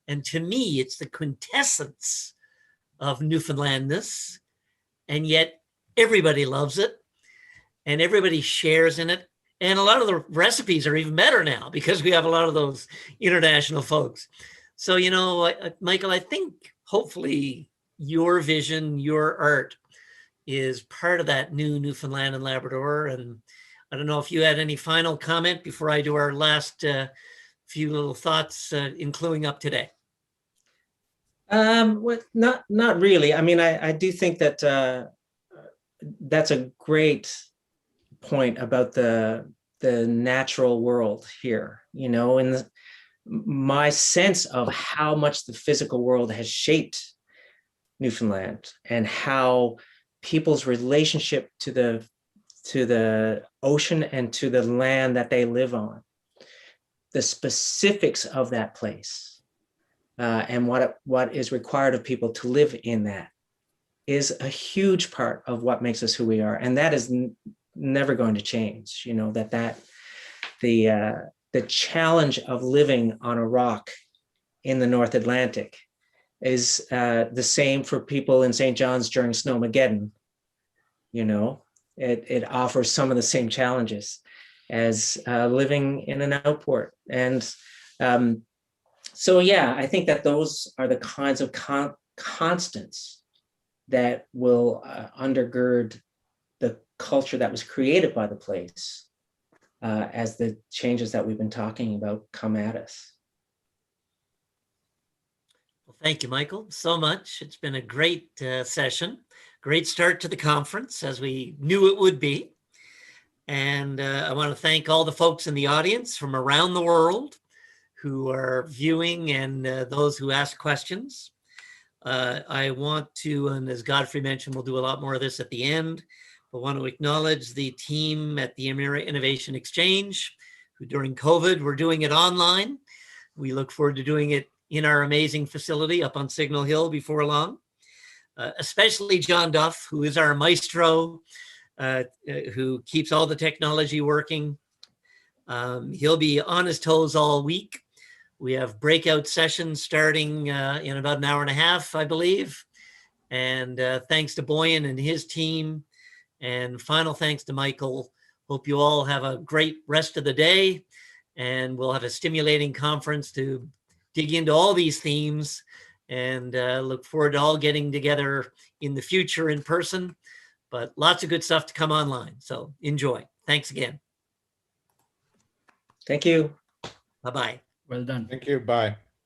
And to me, it's the quintessence of Newfoundlandness. And yet everybody loves it and everybody shares in it. And a lot of the recipes are even better now because we have a lot of those international folks. So, you know, Michael, I think hopefully your vision, your art is part of that new Newfoundland and Labrador. And I don't know if you had any final comment before I do our last few little thoughts including up today. Well, not really. I mean, I do think that that's a great point about the natural world here, you know, and my sense of how much the physical world has shaped Newfoundland and how people's relationship to the ocean and to the land that they live on, the specifics of that place, and what is required of people to live in that is a huge part of what makes us who we are. And that is never going to change, you know, the challenge of living on a rock in the North Atlantic is the same for people in St. John's during Snowmageddon. You know, it offers some of the same challenges as living in an outport. And so, yeah, I think that those are the kinds of constants that will undergird the culture that was created by the place as the changes that we've been talking about come at us. Well, thank you, Michael, so much. It's been a great session, great start to the conference, as we knew it would be. And I want to thank all the folks in the audience from around the world who are viewing and those who ask questions. I want to, and as Godfrey mentioned, we'll do a lot more of this at the end. I want to acknowledge the team at the Emera Innovation Exchange, who during COVID were doing it online. We look forward to doing it in our amazing facility up on Signal Hill before long. Especially John Duff, who is our maestro, who keeps all the technology working. He'll be on his toes all week. We have breakout sessions starting in about an hour and a half, I believe. And thanks to Boyan and his team. And final thanks to Michael. Hope you all have a great rest of the day. And we'll have a stimulating conference to dig into all these themes. And look forward to all getting together in the future in person. But lots of good stuff to come online. So enjoy. Thanks again. Thank you. Bye-bye. Well done. Thank you. Bye.